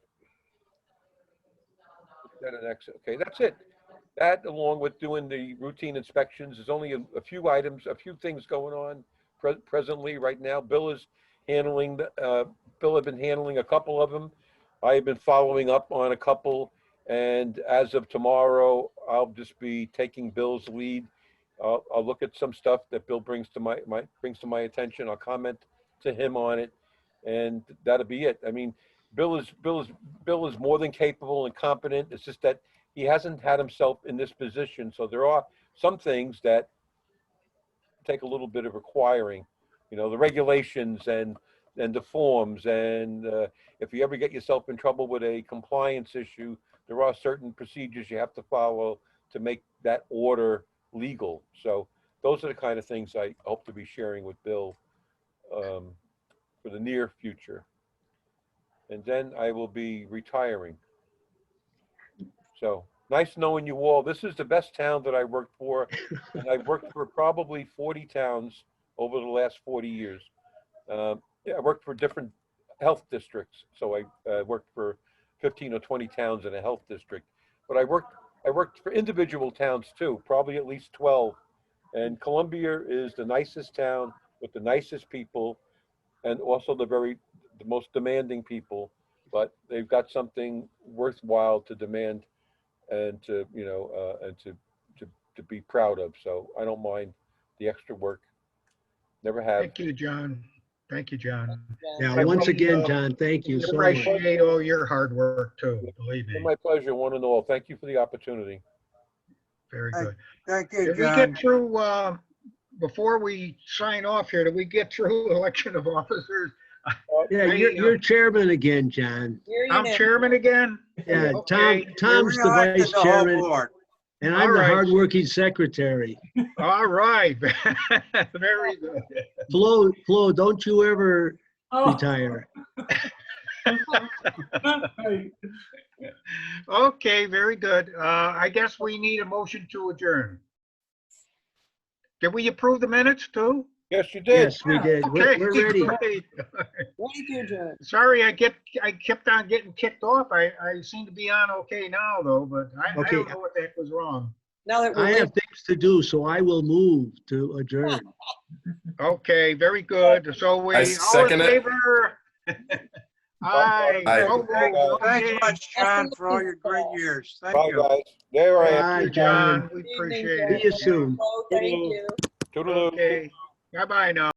that's it. That, along with doing the routine inspections, there's only a few items, a few things going on presently right now. Bill has been handling a couple of them. I have been following up on a couple, and as of tomorrow, I'll just be taking Bill's lead. I'll look at some stuff that Bill brings to my attention. I'll comment to him on it, and that'll be it. I mean, Bill is more than capable and competent. It's just that he hasn't had himself in this position. So there are some things that take a little bit of acquiring, you know, the regulations and the forms, and if you ever get yourself in trouble with a compliance issue, there are certain procedures you have to follow to make that order legal. So those are the kind of things I hope to be sharing with Bill for the near future. And then I will be retiring. So nice knowing you all. This is the best town that I worked for. And I've worked for probably 40 towns over the last 40 years. Yeah, I worked for different health districts. So I worked for 15 or 20 towns in a health district. But I worked for individual towns too, probably at least 12. And Columbia is the nicest town with the nicest people, and also the most demanding people. But they've got something worthwhile to demand and to, you know, and to be proud of. So I don't mind the extra work. Never have. Thank you, John. Thank you, John. Yeah, once again, John, thank you We so much. appreciate all your hard work too, believe me. My pleasure, one and all. Thank you for the opportunity. Very good. Thank you, Did we John. get through, before we sign off here, did we get through election of officers? Yeah, you're chairman again, John. I'm chairman again? Yeah, Okay. Tom's the Reelected vice the whole chairman, board. and I'm All the right. hardworking secretary. All right. Very good. Flo, don't you ever Oh. retire. Okay, very good. I guess we need a motion to adjourn. Did we approve the minutes too? Yes, you did. Yes, we did. Okay, We're ready. great. Sorry, I kept on getting kicked off. I seem to be on okay now though, but I Okay. don't know what the heck was wrong. Now that I we're have things to do, so I will move to adjourn. Okay, very good. So we, I all in second it. favor? Aye. Aye. So moved. Thanks Okay. much, John, for all your great years. Thank Bye, you. guys. There I am. Bye, Thank you, John. John. We appreciate See it. you soon. thank you. Toodaloo. Okay. Bye-bye now.